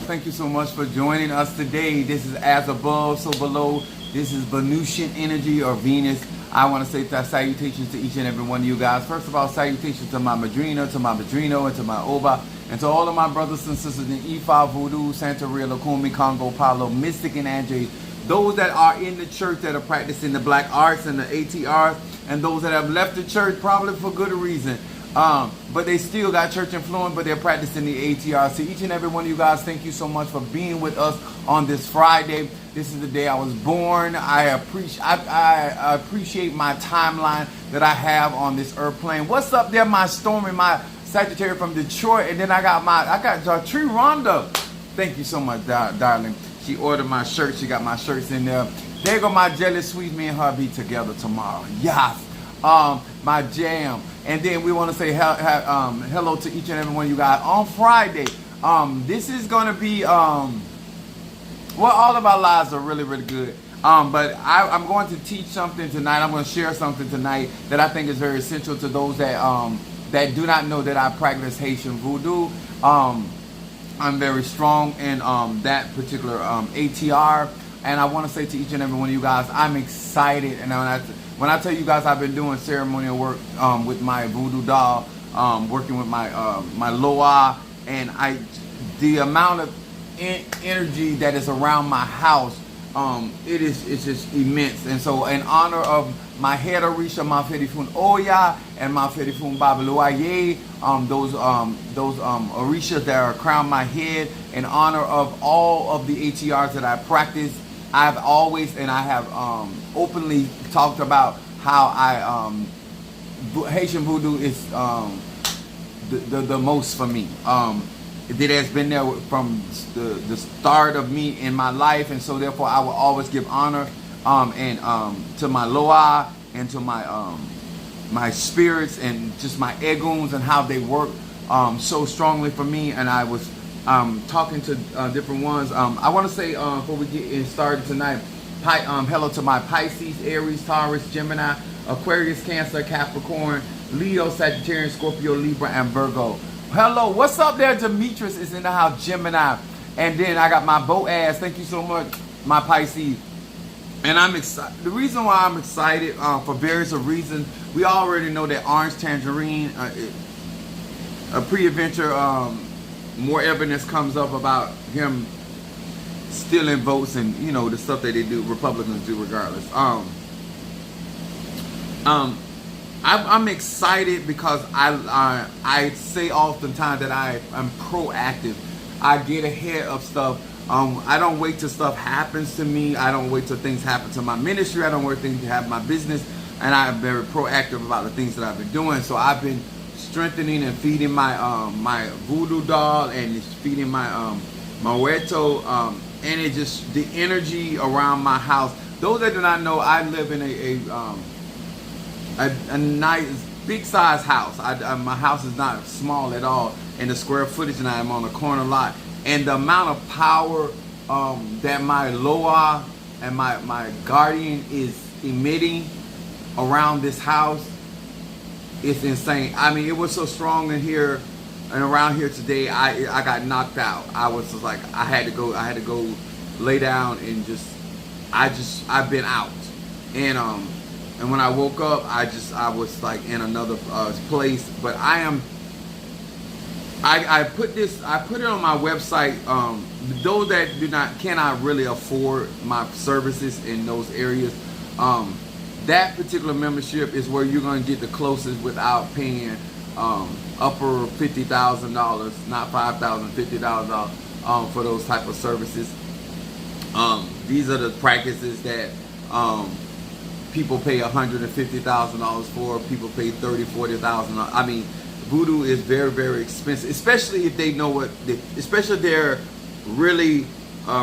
Thank you so much for joining us today. This is As Above, So Below. This is Venusian energy or Venus. I want to say salutations to each and every one of you guys. First of all, salutations to my Madrina, to my Madrino, and to my Oba, and to all of my brothers and sisters in Ifa, Voodoo, Santeria, Lukumi, Congo, Palo, Mystic, and Andre. Those that are in the church that are practicing the black arts and the ATRs, and those that have left the church probably for good reason. But they still got church influence, but they're practicing the ATR. So each and every one of you guys, thank you so much for being with us on this Friday. This is the day I was born. I appreciate my timeline that I have on this earth plane. What's up there, my Stormy, my Sagittarius from Detroit, and then I got Tree Rhonda. Thank you so much, darling. She ordered my shirt. She got my shirts in there. There go my Jelly Sweet. Me and her be together tomorrow. Yes. My jam. And then we want to say hello to each and every one of you guys on Friday. This is going to be, well, all of our lives are really, really good. But I'm going to teach something tonight. I'm going to share something tonight that I think is very essential to those that do not know that I practice Haitian voodoo. I'm very strong in that particular ATR. And I want to say to each and every one of you guys, I'm excited. And when I tell you guys I've been doing ceremonial work with my voodoo doll, working with my loa, and the amount of energy that is around my house, it's just immense. And so in honor of my head Orisha, my Fedifun Oya, and my Fedifun Babaluaye, those Orishas that are crown my head, in honor of all of the ATRs that I practice, I have openly talked about how Haitian voodoo is the most for me. It has been there from the start of me in my life, and so therefore I will always give honor to my loa and to my spirits and just my eguns and how they work so strongly for me. And I was talking to different ones. I want to say before we get started tonight, hello to my Pisces, Aries, Taurus, Gemini, Aquarius, Cancer, Capricorn, Leo, Sagittarius, Scorpio, Libra, and Virgo. Hello, what's up there? Demetrius is in the house, Gemini. And then I got my Boaz. Thank you so much, my Pisces. And I'm excited. The reason why I'm excited for various reasons, we already know that Orange Tangerine, a pre-adventure, more evidence comes up about him stealing votes and, you know, the stuff that they do, Republicans do regardless. I'm excited because I say oftentimes that I am proactive. I get ahead of stuff. I don't wait till stuff happens to me. I don't wait till things happen to my ministry. I don't wait till things happen to my business. And I'm very proactive about the things that I've been doing. So I've been strengthening and feeding my my voodoo doll and feeding my Moeto, and it just the energy around my house. Those that do not know, I live in a nice big size house. My house is not small at all in the square footage, and I am on a corner lot. And the amount of power that my loa and my guardian is emitting around this house, it's insane. I mean, it was so strong in here and around here today. I got knocked out. I was just like, I had to go lay down and I've been out. And when I woke up, I was like in another place. But I put it on my website. Those that cannot really afford my services in those areas, that particular membership is where you're going to get the closest without paying upper $50,000, not $5,000, $50,000 for those type of services. These are the practices that people pay $150,000 for. People pay $30,000, $40,000. I mean, voodoo is very, very expensive, especially if they know especially if they're really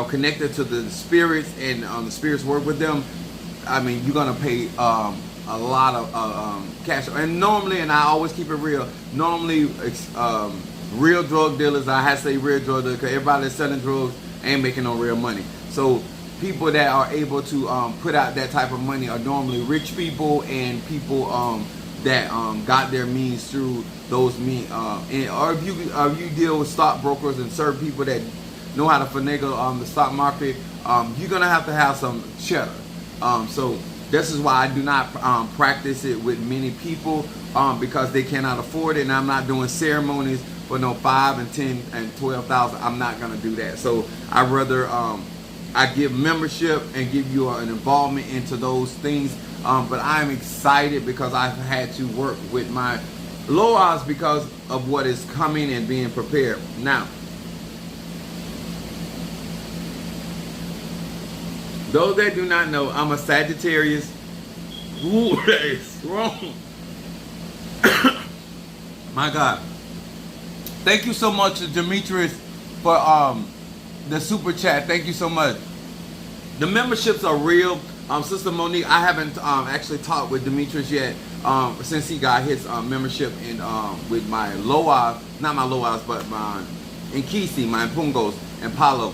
connected to the spirits and the spirits work with them. I mean, you're gonna pay a lot of cash. And normally, and I always keep it real, normally real drug dealers, I have to say real drug dealers, because everybody that's selling drugs ain't making no real money. So people that are able to put out that type of money are normally rich people and people that got their means through those means. Or if you deal with stockbrokers and certain people that know how to finagle the stock market, you're gonna have to have some cheddar. So this is why I do not practice it with many people, because they cannot afford it, and I'm not doing ceremonies for no 5 and 10 and 12,000. I'm not gonna do that. So I'd rather I give membership and give you an involvement into those things. But I'm excited because I've had to work with my low odds because of what is coming and being prepared. Now, those that do not know, I'm a Sagittarius. Ooh, that is strong. My God. Thank you so much to Demetrius for the super chat. Thank you so much. The memberships are real. Sister Monique, I haven't actually talked with Demetrius yet since he got his membership in with my Loas, not my Loas, but my Nkisi, my Pungos, and Palo.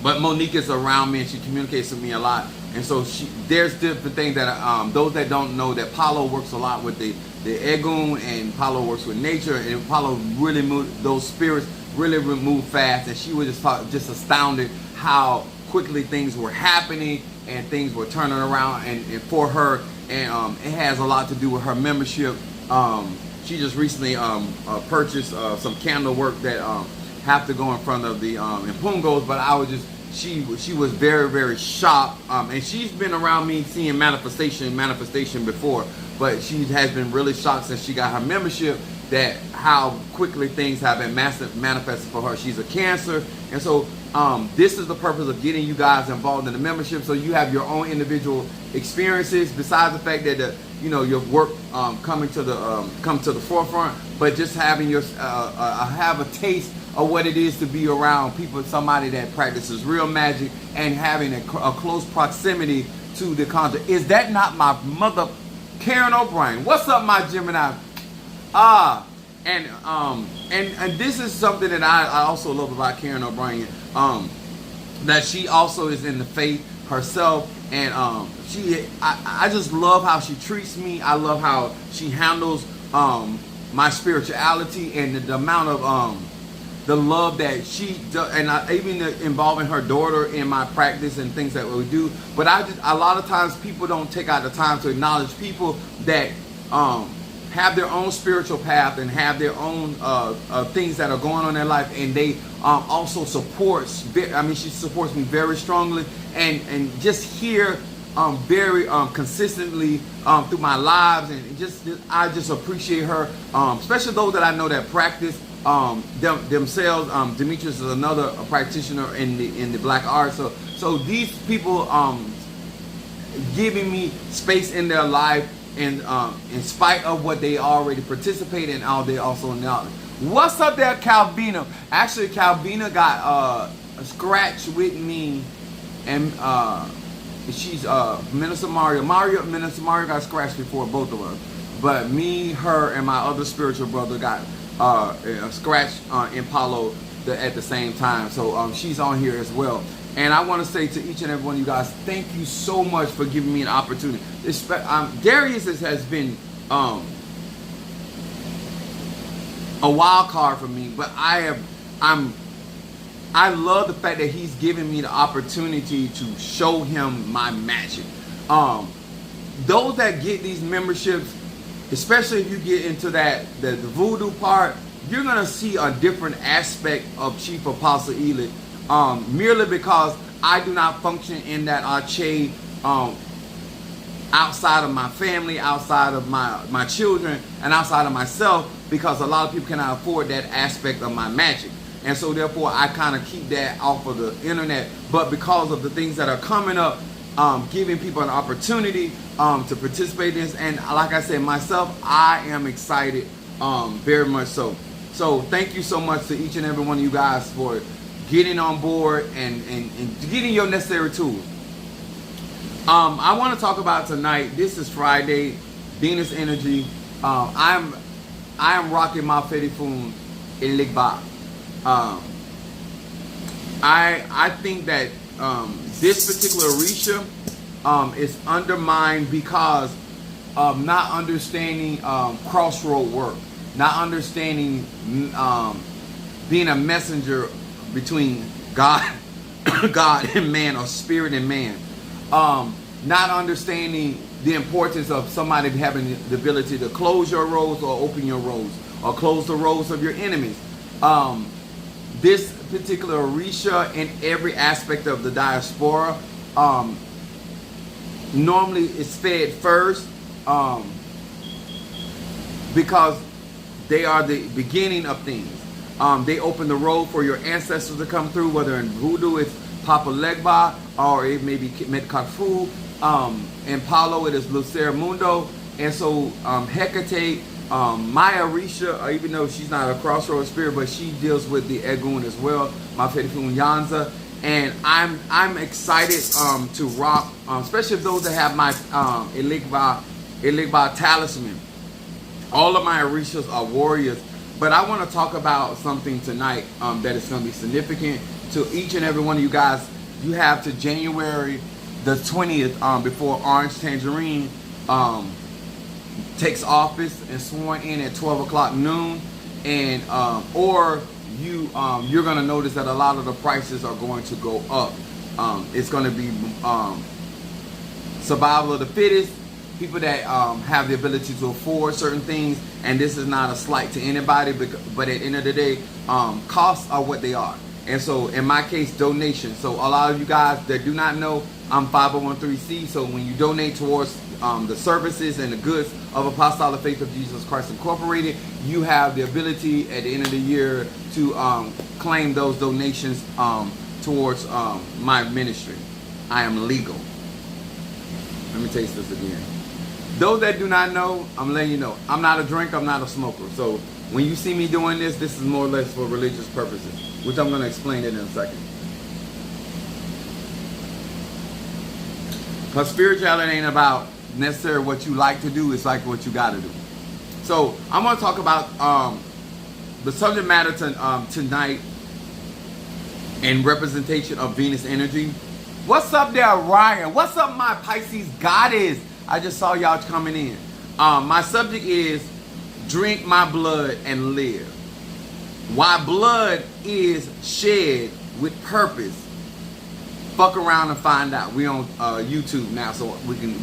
But Monique is around me and she communicates with me a lot. And so there's different things that those that don't know that Palo works a lot with the Egun, and Palo works with nature, and Palo really those spirits really move fast. And she was just astounded how quickly things were happening and things were turning around and for her, and it has a lot to do with her membership. She just recently purchased some candle work that have to go in front of the Impungos, but I was just she was very, very shocked, and she's been around me seeing manifestation before, but she has been really shocked since she got her membership that how quickly things have been manifested for her. She's a Cancer, and so this is the purpose of getting you guys involved in the membership, so you have your own individual experiences. Besides the fact that your work come to the forefront, but just having have a taste of what it is to be around somebody that practices real magic and having a close proximity to the conjure. Is that not my mother, Karen O'Brien? What's up, my Gemini? And this is something that I also love about Karen O'Brien, that she also is in the faith herself, and I just love how she treats me. I love how she handles my spirituality and the amount of the love that she does, and even involving her daughter in my practice and things that we do. But a lot of times people don't take out the time to acknowledge people that have their own spiritual path and have their own things that are going on in their life, and they also supports. She supports me very strongly, and just here very consistently through my lives, and I just appreciate her, especially those that I know that practice themselves. Demetrius is another practitioner in the black arts, so these people giving me space in their life, and in spite of what they already participate in, they also know. What's up there, Calvina? Actually, Calvina got a scratch with me, and she's Minister Mario. Minister Mario got scratched before both of us, but me, her, and my other spiritual brother got a scratch in Palo at the same time. So she's on here as well. And I want to say to each and every one of you guys, thank you so much for giving me an opportunity. Darius has been a wild card for me, but I love the fact that he's giving me the opportunity to show him my magic. Those that get these memberships, especially if you get into the voodoo part, you're gonna see a different aspect of Chief Apostle Eli. Merely because I do not function in that arche outside of my family, outside of my children, and outside of myself, because a lot of people cannot afford that aspect of my magic. And so therefore I kind of keep that off of the internet. But because of the things that are coming up, giving people an opportunity to participate in this, and like I said myself, I am excited, very much so. So thank you so much to each and every one of you guys for getting on board and getting your necessary tools. I want to talk about tonight. This is Friday, Venus energy. I am rocking my Fedifun Eligba. I think that this particular Risha is undermined because of not understanding crossroad work, not understanding being a messenger between God, God and man, or spirit and man. Not understanding the importance of somebody having the ability to close your roads or open your roads, or close the roads of your enemies. This particular Orisha in every aspect of the diaspora normally is fed first because they are the beginning of things. They open the road for your ancestors to come through, whether in Voodoo it's Papa Legba, or it may be Metcalfu. In Palo it is Lucero Mundo. And so Hecate, my Orisha, even though she's not a crossroads spirit, but she deals with the Egun as well, my Fedifun Yanza. And I'm excited to rock, especially those that have my Eligba talisman. All of my Orishas are warriors, but I want to talk about something tonight that is going to be significant to each and every one of you guys. You have to January the 20th before Orange Tangerine takes office and sworn in at 12 o'clock noon, and or you're going to notice that a lot of the prices are going to go up. It's going to be survival of the fittest, people that have the ability to afford certain things, and this is not a slight to anybody, but at the end of the day, costs are what they are. And so in my case, donations. So a lot of you guys that do not know, I'm 501(c), so when you donate towards the services and the goods of Apostolic Faith of Jesus Christ Incorporated, you have the ability at the end of the year to claim those donations towards my ministry. I am legal. Let me taste this again. Those that do not know, I'm letting you know, I'm not a drinker, I'm not a smoker. So when you see me doing this, this is more or less for religious purposes, which I'm going to explain it in a second. Because spirituality ain't about necessarily what you like to do, it's like what you got to do. So I'm going to talk about the subject matter tonight in representation of Venus energy. What's up there, Ryan? What's up, my Pisces goddess? I just saw y'all coming in. My subject is drink my blood and live. Why blood is shed with purpose. Fuck around and find out. We on YouTube now, so we can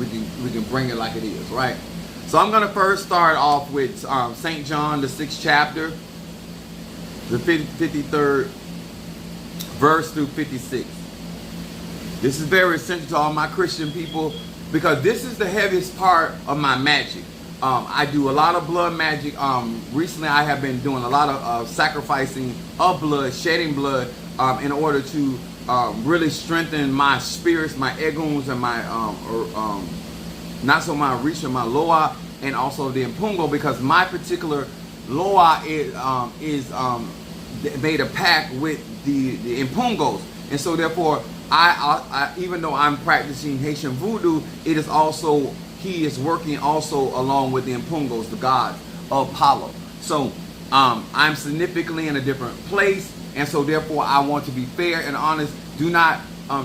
bring it like it is, right? So I'm gonna first start off with St. John, the 6th chapter, the 53rd verse through 56. This is very essential to all my Christian people, because this is the heaviest part of my magic. I do a lot of blood magic. Recently I have been doing a lot of sacrificing of blood, shedding blood, in order to really strengthen my spirits, my eguns, and my not so my Orisha, my Loa, and also the Impungo, because my particular Loa is made a pact with the Impungos, and so therefore I even though I'm practicing Haitian voodoo, it is also, he is working also along with the Impungos, the gods of Palo. So I'm significantly in a different place, and so therefore I want to be fair and honest. Do not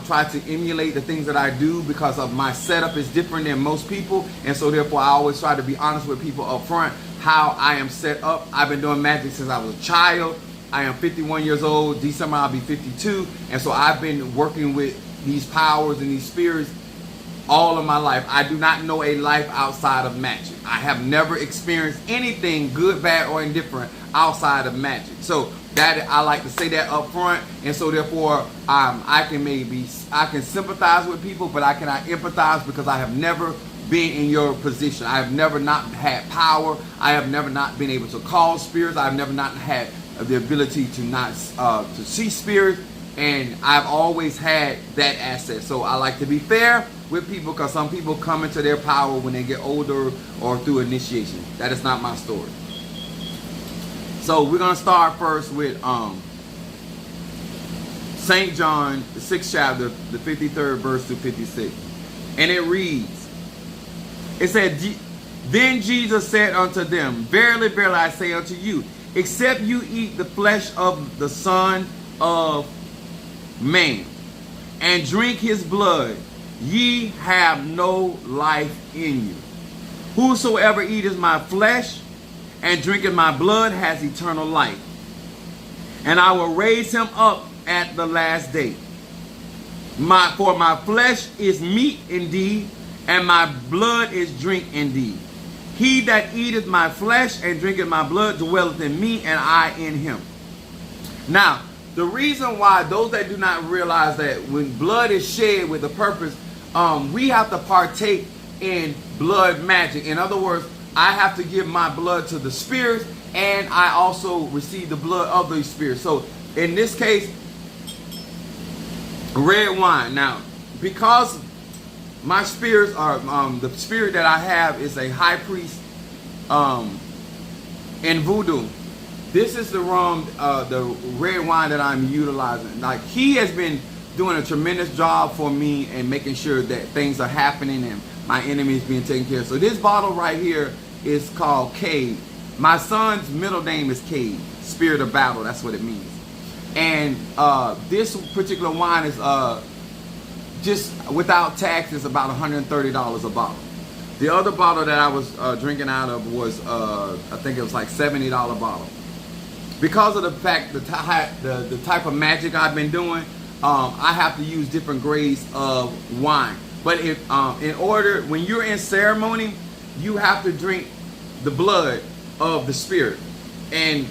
try to emulate the things that I do, because of my setup is different than most people, and so therefore I always try to be honest with people up front how I am set up. I've been doing magic since I was a child. I am 51 years old. December I'll be 52, and so I've been working with these powers and these spirits all of my life. I do not know a life outside of magic. I have never experienced anything good, bad, or indifferent outside of magic. So that, I like to say that up front, and so therefore I can sympathize with people, but I cannot empathize, because I have never been in your position. I have never not had power. I have never not been able to call spirits. I have never not had the ability to not to see spirits, and I've always had that asset. So I like to be fair with people, because some people come into their power when they get older or through initiation. That is not my story. So we're gonna start first with St. John, the 6th chapter, the 53rd verse to 56, and it reads. It said, "Then Jesus said unto them, Verily, verily, I say unto you, except you eat the flesh of the Son of Man, and drink his blood, ye have no life in you. Whosoever eateth my flesh and drinketh my blood has eternal life. And I will raise him up at the last day. For my flesh is meat indeed, and my blood is drink indeed. He that eateth my flesh and drinketh my blood dwelleth in me, and I in him. Now, the reason why those that do not realize that when blood is shed with a purpose, we have to partake in blood magic. In other words, I have to give my blood to the spirits, and I also receive the blood of the spirits. So in this case, red wine. Now, because my spirits are, the spirit that I have is a high priest in voodoo. This is the rum, the red wine that I'm utilizing. Like, he has been doing a tremendous job for me and making sure that things are happening and my enemy is being taken care of. So this bottle right here is called Cade. My son's middle name is Cade, Spirit of Battle. That's what it means. And this particular wine is just without tax is about $130 a bottle. The other bottle that I was drinking out of was I think it was like $70 bottle. Because of the fact the type of magic I've been doing, I have to use different grades of wine. But if in order, when you're in ceremony, you have to drink the blood of the spirit. And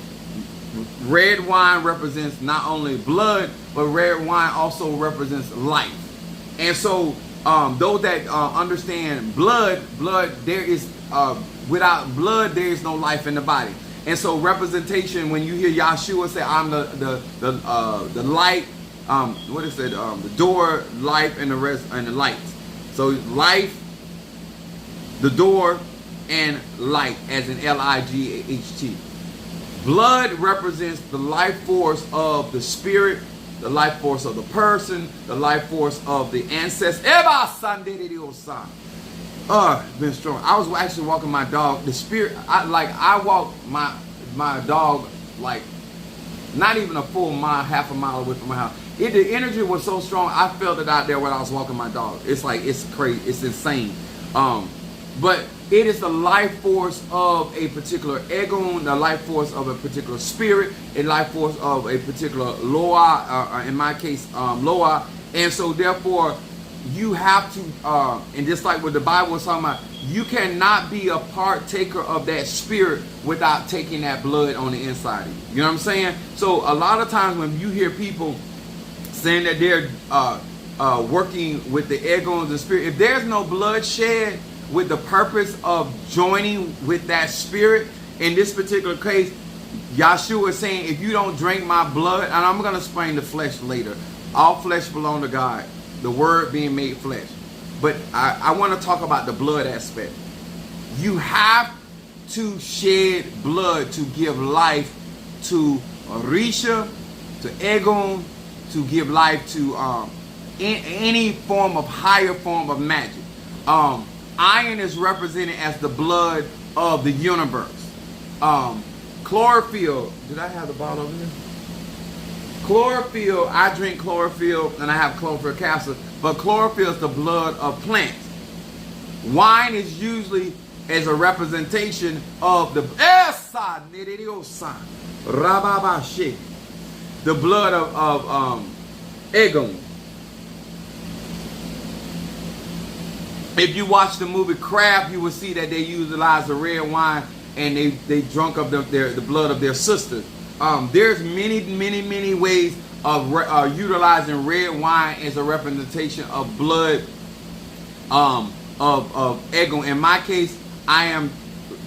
red wine represents not only blood, but red wine also represents life. And so those that understand blood, there is without blood there is no life in the body. And so representation, when you hear Yahshua say, "I'm the light," what is it? The door, life, and the rest, and the light. So life, the door, and light, as in L-I-G-H-T. Blood represents the life force of the spirit, the life force of the person, the life force of the ancestors. Been strong. I was actually walking my dog. The spirit, I walked my dog like not even a full mile, half a mile away from my house. The energy was so strong, I felt it out there when I was walking my dog. It's like, it's crazy, it's insane. But it is the life force of a particular egon, the life force of a particular spirit, a life force of a particular loa, in my case, loa. And so therefore, you have to, and just like what the Bible was talking about, you cannot be a partaker of that spirit without taking that blood on the inside of you. You know what I'm saying? So a lot of times when you hear people saying that they're working with the egons and spirit, if there's no blood shed with the purpose of joining with that spirit, in this particular case, Yahshua is saying, if you don't drink my blood, and I'm going to explain the flesh later. All flesh belong to God. The word being made flesh. But I want to talk about the blood aspect. You have to shed blood to give life to Orisha, to Egon, to give life to any form of higher form of magic. Iron is represented as the blood of the universe. Chlorophyll, did I have the bottle over here? Chlorophyll, I drink chlorophyll and I have chlorophyll capsule, but chlorophyll is the blood of plants. Wine is usually as a representation of the blood of Egon. If you watch the movie Crab, you will see that they utilize the red wine and they drunk of the blood of their sisters. There's many ways of utilizing red wine as a representation of blood of Egon. In my case, I am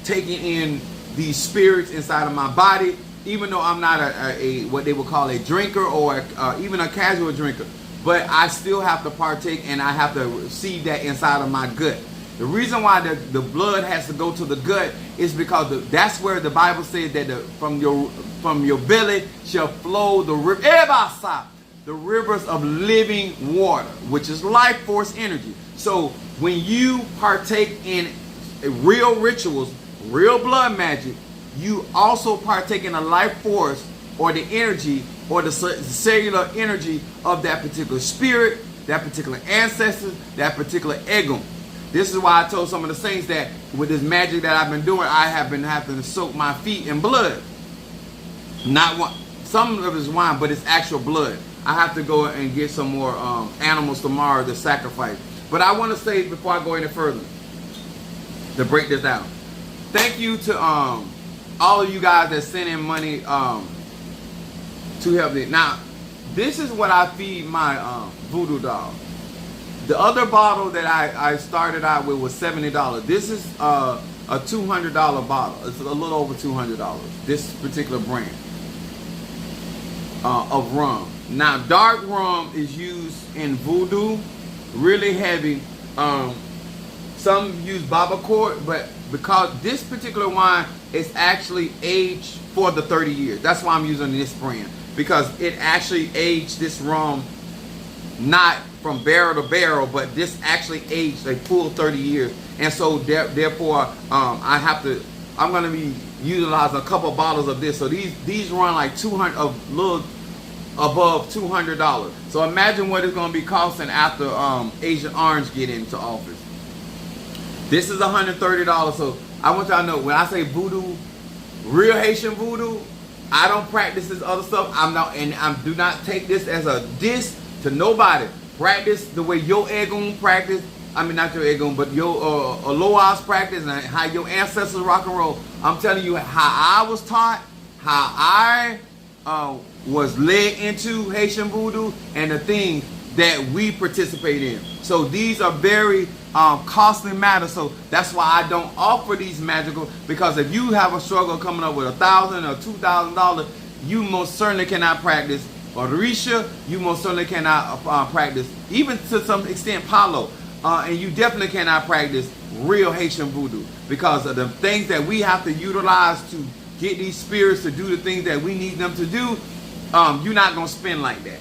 taking in these spirits inside of my body, even though I'm not a what they would call a drinker or even a casual drinker. But I still have to partake and I have to receive that inside of my gut. The reason why the blood has to go to the gut is because that's where the Bible says that from your belly shall flow the rivers of living water, which is life force energy. So when you partake in real rituals, real blood magic, you also partake in a life force or the energy or the cellular energy of that particular spirit, that particular ancestor, that particular Egon. This is why I told some of the saints that with this magic that I've been doing, I have been having to soak my feet in blood. Not one, some of it's wine, but it's actual blood. I have to go and get some more animals tomorrow to sacrifice. But I want to say before I go any further, to break this down, thank you to all of you guys that send in money to help me. Now, this is what I feed my voodoo doll. The other bottle that I started out with was $70. This is a $200 bottle. It's a little over $200. This particular brand of rum. Now, dark rum is used in voodoo, really heavy. Some use Babacourt, but because this particular wine is actually aged for the 30 years. That's why I'm using this brand, because it actually aged this rum not from barrel to barrel, but this actually aged a full 30 years. And so therefore, I'm going to be utilizing a couple bottles of this. So these run like 200, a little above $200. So imagine what it's going to be costing after Agent Orange get into office. This is $130. So I want y'all to know, when I say voodoo, real Haitian voodoo, I don't practice this other stuff. Do not take this as a diss to nobody. Practice the way your Egun practice. I mean, not your Egun, but your Aloas practice, and how your ancestors rock and roll. I'm telling you how I was taught, how I was led into Haitian voodoo, and the things that we participate in. So these are very costly matters. So that's why I don't offer these magical, because if you have a struggle coming up with $1,000 or $2,000, you most certainly cannot practice Orisha. You most certainly cannot practice, even to some extent, Palo. And you definitely cannot practice real Haitian voodoo, because of the things that we have to utilize to get these spirits to do the things that we need them to do. You're not going to spend like that.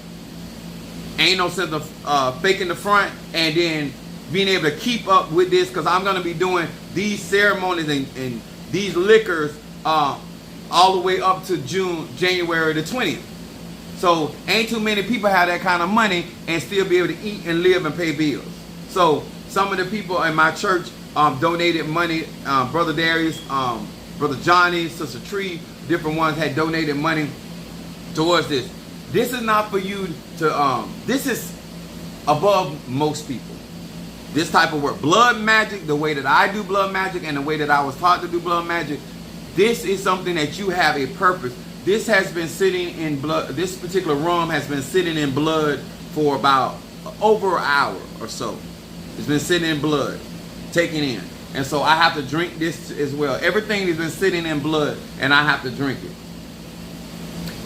Ain't no sense of faking the front and then being able to keep up with this, because I'm going to be doing these ceremonies and these liquors all the way up to January the 20th. So ain't too many people have that kind of money and still be able to eat and live and pay bills. So some of the people in my church donated money. Brother Darius, Brother Johnny, Sister Tree, different ones had donated money towards this. This is not for you to, this is above most people. This type of work. Blood magic, the way that I do blood magic and the way that I was taught to do blood magic, this is something that you have a purpose. This has been sitting in blood, this particular rum has been sitting in blood for about over an hour or so. It's been sitting in blood, taking in. And so I have to drink this as well. Everything has been sitting in blood, and I have to drink it.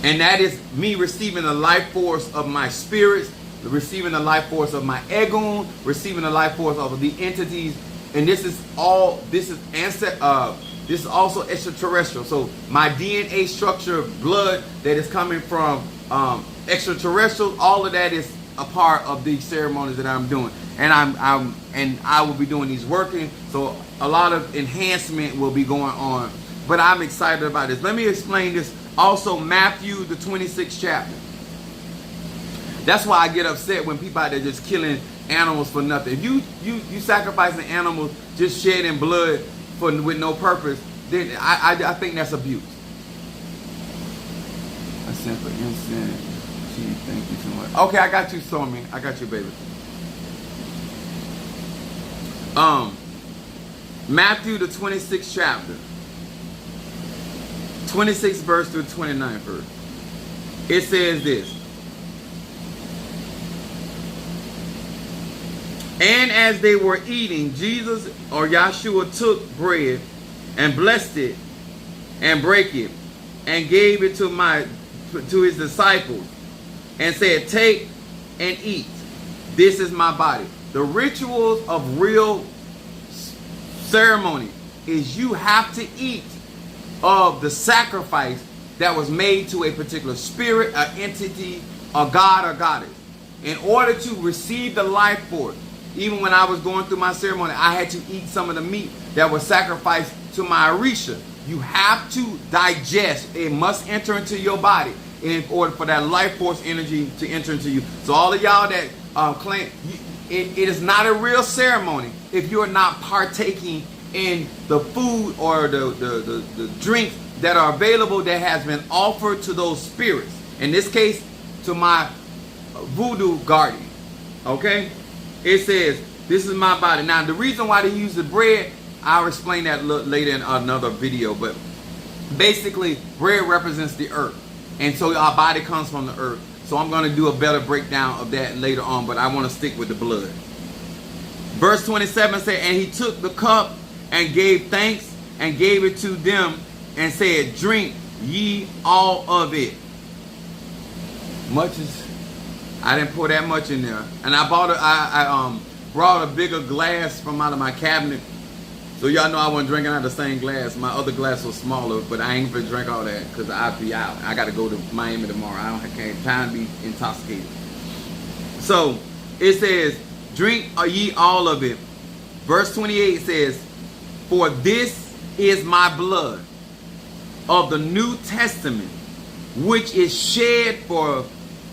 And that is me receiving the life force of my spirits, receiving the life force of my Egun, receiving the life force of the entities. And this is all, this is also extraterrestrial. So my DNA structure of blood that is coming from extraterrestrials, all of that is a part of these ceremonies that I'm doing. And I will be doing these working. So a lot of enhancement will be going on. But I'm excited about this. Let me explain this. Also, Matthew, the 26th chapter. That's why I get upset when people out there just killing animals for nothing. If you sacrificing animals, just shedding blood with no purpose, then I think that's abuse. I sent for incense. Gee, thank you so much. Okay, I got you, Stormy. I got you, baby. Matthew, the 26th chapter. 26th verse through 29th verse. It says this. And as they were eating, Jesus or Yahshua took bread and blessed it and brake it and gave it to his disciples and said, take and eat. This is my body. The rituals of real ceremony is you have to eat of the sacrifice that was made to a particular spirit, an entity, a god or goddess. In order to receive the life force, even when I was going through my ceremony, I had to eat some of the meat that was sacrificed to my Orisha. You have to digest. It must enter into your body in order for that life force energy to enter into you. So all of y'all that claim, it is not a real ceremony if you're not partaking in the food or the drinks that are available that has been offered to those spirits. In this case, to my voodoo guardian. Okay? It says, this is my body. Now, the reason why they use the bread, I'll explain that later in another video. But basically, bread represents the earth. And so our body comes from the earth. So I'm going to do a better breakdown of that later on. But I want to stick with the blood. Verse 27 says, and he took the cup and gave thanks and gave it to them and said, drink ye all of it. Much as I didn't pour that much in there. And I brought a bigger glass from out of my cabinet. So y'all know I wasn't drinking out of the same glass. My other glass was smaller, but I ain't gonna drink all that because I'll be out. I gotta go to Miami tomorrow. I don't have time to be intoxicated. So it says, drink ye all of it. Verse 28 says, for this is my blood of the New Testament, which is shed for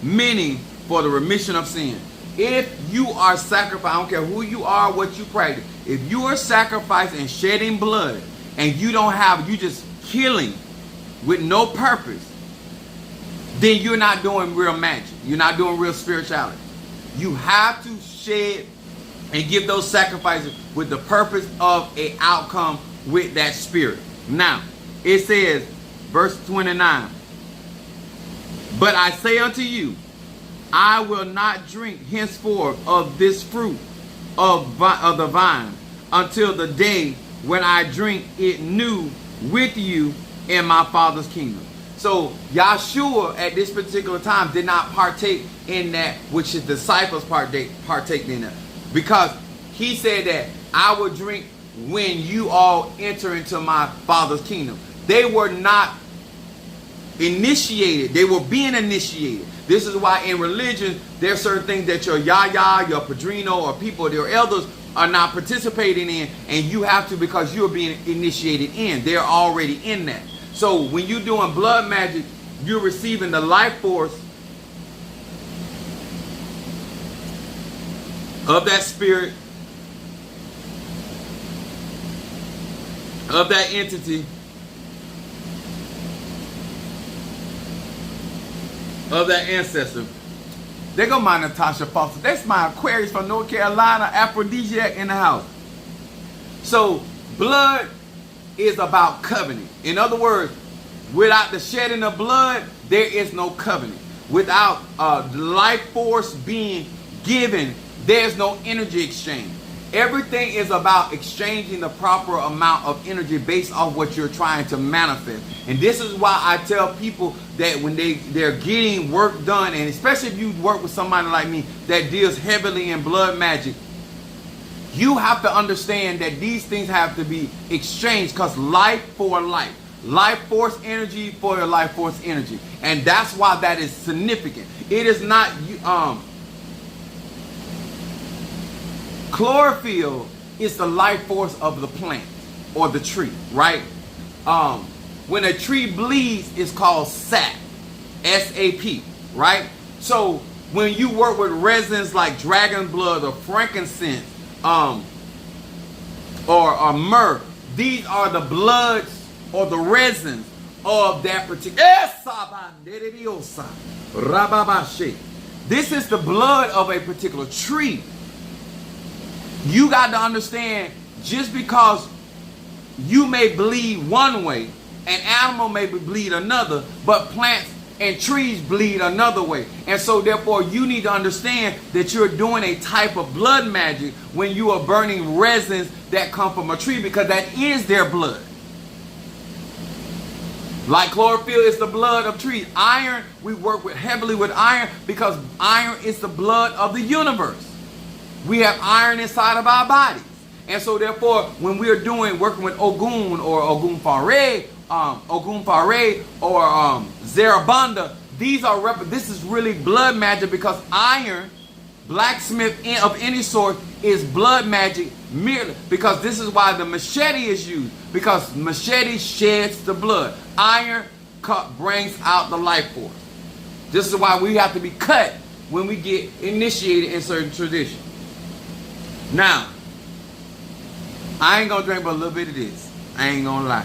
many for the remission of sin. If you are sacrificing, I don't care who you are, what you practice. If you are sacrificing and shedding blood, and you just killing with no purpose, then you're not doing real magic. You're not doing real spirituality. You have to shed and give those sacrifices with the purpose of an outcome with that spirit. Now, it says, verse 29, but I say unto you, I will not drink henceforth of this fruit of the vine until the day when I drink it new with you in my Father's kingdom. So Yahshua at this particular time did not partake in that which his disciples partake in that, because he said that I will drink when you all enter into my Father's kingdom. They were not initiated. They were being initiated. This is why in religion, there are certain things that your yaya, your padrino, or people, your elders are not participating in, and you have to because you're being initiated in. They're already in that. So when you're doing blood magic, you're receiving the life force of that spirit, of that entity, of that ancestor. There go my Natasha Foster. That's my Aquarius from North Carolina, aphrodisiac in the house. So blood is about covenant. In other words, without the shedding of blood, there is no covenant. Without life force being given, there's no energy exchange. Everything is about exchanging the proper amount of energy based off what you're trying to manifest. And this is why I tell people that when they're getting work done, and especially if you work with somebody like me that deals heavily in blood magic, you have to understand that these things have to be exchanged, because life for life. Life force energy for your life force energy. And that's why that is significant. It is not chlorophyll is the life force of the plant or the tree, right? When a tree bleeds, it's called sap, S-A-P, right? So when you work with resins like dragon blood or frankincense or myrrh, these are the bloods or the resins of that particular. This is the blood of a particular tree. You got to understand, just because you may bleed one way, an animal may bleed another, but plants and trees bleed another way. And so therefore you need to understand that you're doing a type of blood magic when you are burning resins that come from a tree, because that is their blood. Like chlorophyll is the blood of trees. Iron, we work heavily with iron because iron is the blood of the universe. We have iron inside of our bodies. And so therefore, when we are working with Ogun or Ogun Fare or Zarabanda, this is really blood magic, because iron, blacksmith of any sort, is blood magic merely because this is why the machete is used, because machete sheds the blood. Iron brings out the life force. This is why we have to be cut when we get initiated in certain traditions. Now, I ain't gonna drink but a little bit of this. I ain't gonna lie.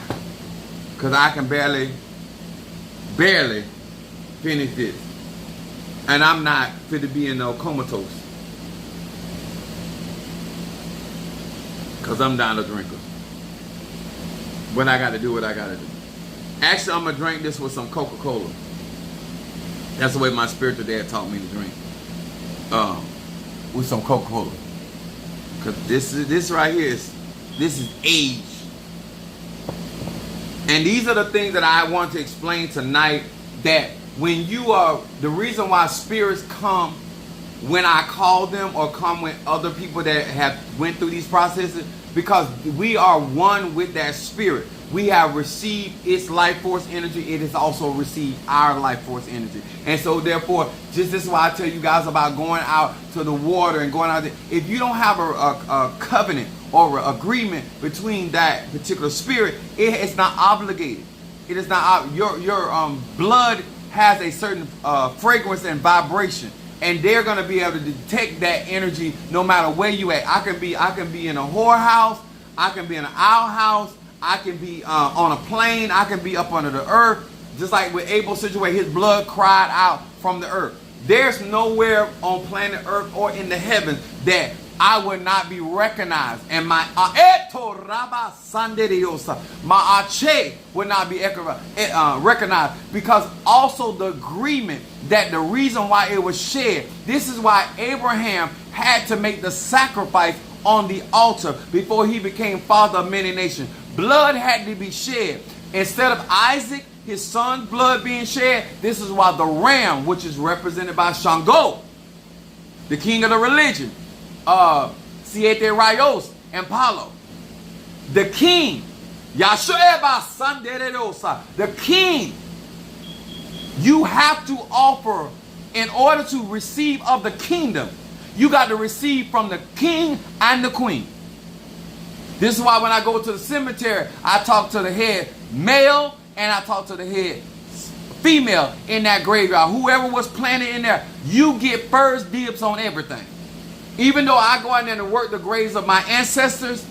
Because I can barely finish this. And I'm not fit to be in no comatose. Because I'm not a drinker. But I got to do what I got to do. Actually, I'm going to drink this with some Coca-Cola. That's the way my spiritual dad taught me to drink. With some Coca-Cola. Because this right here this is age. And these are the things that I want to explain tonight, that when you are, the reason why spirits come when I call them, or come with other people that have went through these processes, because we are one with that spirit. We have received its life force energy. It has also received our life force energy. And so therefore, just this is why I tell you guys about going out to the water and going out there. If you don't have a covenant or agreement between that particular spirit, it is not obligated. It is not, your blood has a certain fragrance and vibration. And they're going to be able to detect that energy no matter where you at. I can be in a whorehouse. I can be in an outhouse. I can be on a plane. I can be up under the earth. Just like with Abel's situation, his blood cried out from the earth. There's nowhere on planet Earth or in the heavens that I would not be recognized. And my ache would not be recognized. Because also the agreement that the reason why it was shed. This is why Abraham had to make the sacrifice on the altar before he became father of many nations. Blood had to be shed. Instead of Isaac, his son's blood being shed, this is why the ram, which is represented by Shango, the king of the religion, Siete Rayos and Palo, the king, Yahshua Sanderedosa, the king, you have to offer in order to receive of the kingdom. You got to receive from the king and the queen. This is why when I go to the cemetery, I talk to the head male and I talk to the head female in that graveyard. Whoever was planted in there, you get first dibs on everything. Even though I go in there and work the graves of my ancestors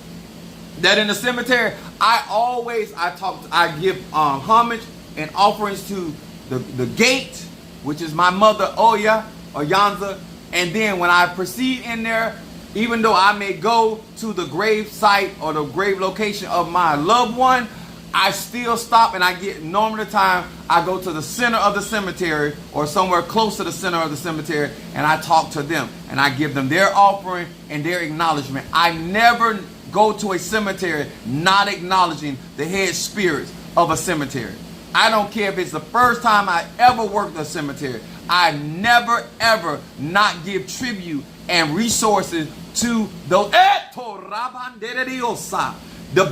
that in the cemetery, I give homage and offerings to the gate, which is my mother Oya or Yanza. And then when I proceed in there, even though I may go to the grave site or the grave location of my loved one, I still stop and I get, normally the time, I go to the center of the cemetery or somewhere close to the center of the cemetery and I talk to them and I give them their offering and their acknowledgement. I never go to a cemetery not acknowledging the head spirits of a cemetery. I don't care if it's the first time I ever worked a cemetery. I never ever not give tribute and resources to the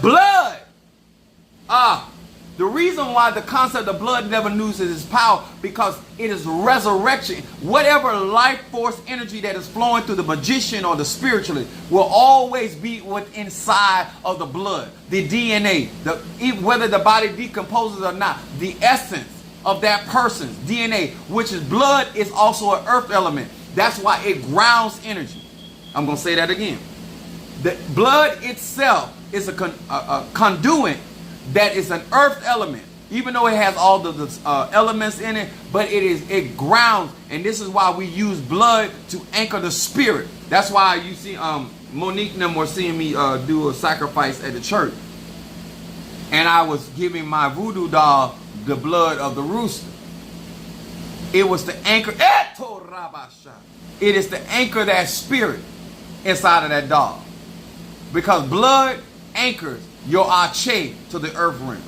blood. The reason why the concept of blood never loses its power, because it is resurrection. Whatever life force energy that is flowing through the magician or the spiritualist will always be within inside of the blood, the DNA, whether the body decomposes or not, the essence of that person's DNA, which is blood, is also an earth element. That's why it grounds energy. I'm going to say that again. The blood itself is a conduit that is an earth element, even though it has all the elements in it, but it grounds. And this is why we use blood to anchor the spirit. That's why you see Monique and them were seeing me do a sacrifice at the church, and I was giving my voodoo doll the blood of the rooster. It was to anchor. It is to anchor that spirit inside of that doll, because blood anchors your ache to the earth realm.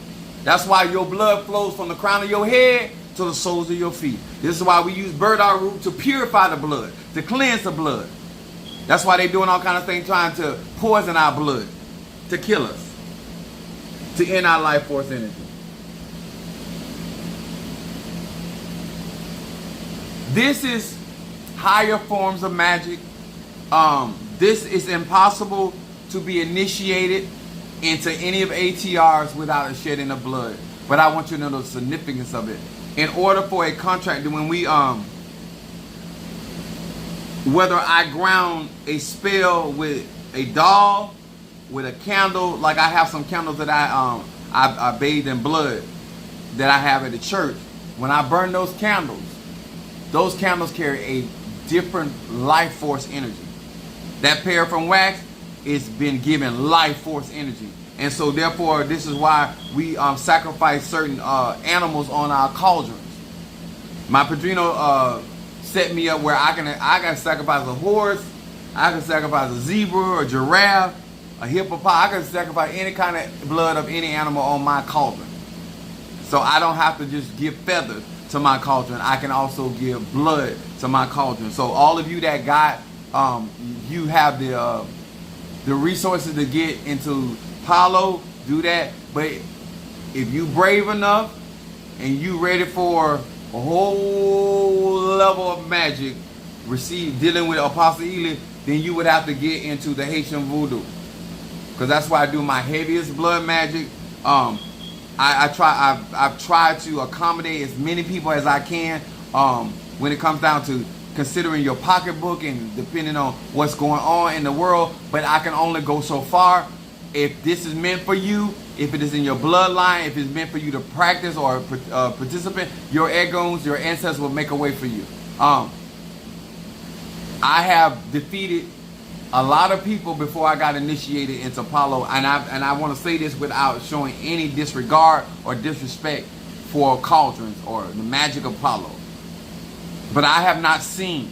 That's why your blood flows from the crown of your head to the soles of your feet. This is why we use burdock root to purify the blood, to cleanse the blood. That's why they're doing all kinds of things trying to poison our blood, to kill us, to end our life force energy. This is higher forms of magic. This is impossible to be initiated into any of ATRs without a shedding of blood. But I want you to know the significance of it. In order for a contract, when we whether I ground a spell with a doll, with a candle, like I have some candles that I bathe in blood that I have at the church. When I burn those candles, those candles carry a different life force energy. That paraffin wax is been given life force energy. And so therefore, this is why we sacrifice certain animals on our cauldrons. My padrino set me up where I can sacrifice a horse, I can sacrifice a zebra, a giraffe, a hippopotami. I can sacrifice any kind of blood of any animal on my cauldron. So I don't have to just give feathers to my cauldron. I can also give blood to my cauldron. So all of you that got, you have the resources to get into Palo, do that. But if you brave enough and you ready for a whole level of magic, dealing with Apostle Ely, then you would have to get into the Haitian voodoo, because that's why I do my heaviest blood magic. I've tried to accommodate as many people as I can when it comes down to considering your pocketbook and depending on what's going on in the world. But I can only go so far. If this is meant for you, if it is in your bloodline, if it's meant for you to practice or participate, your egos, your ancestors will make a way for you. I have defeated a lot of people before I got initiated into Palo, and I want to say this without showing any disregard or disrespect for cauldrons or the magic of Palo. But I have not seen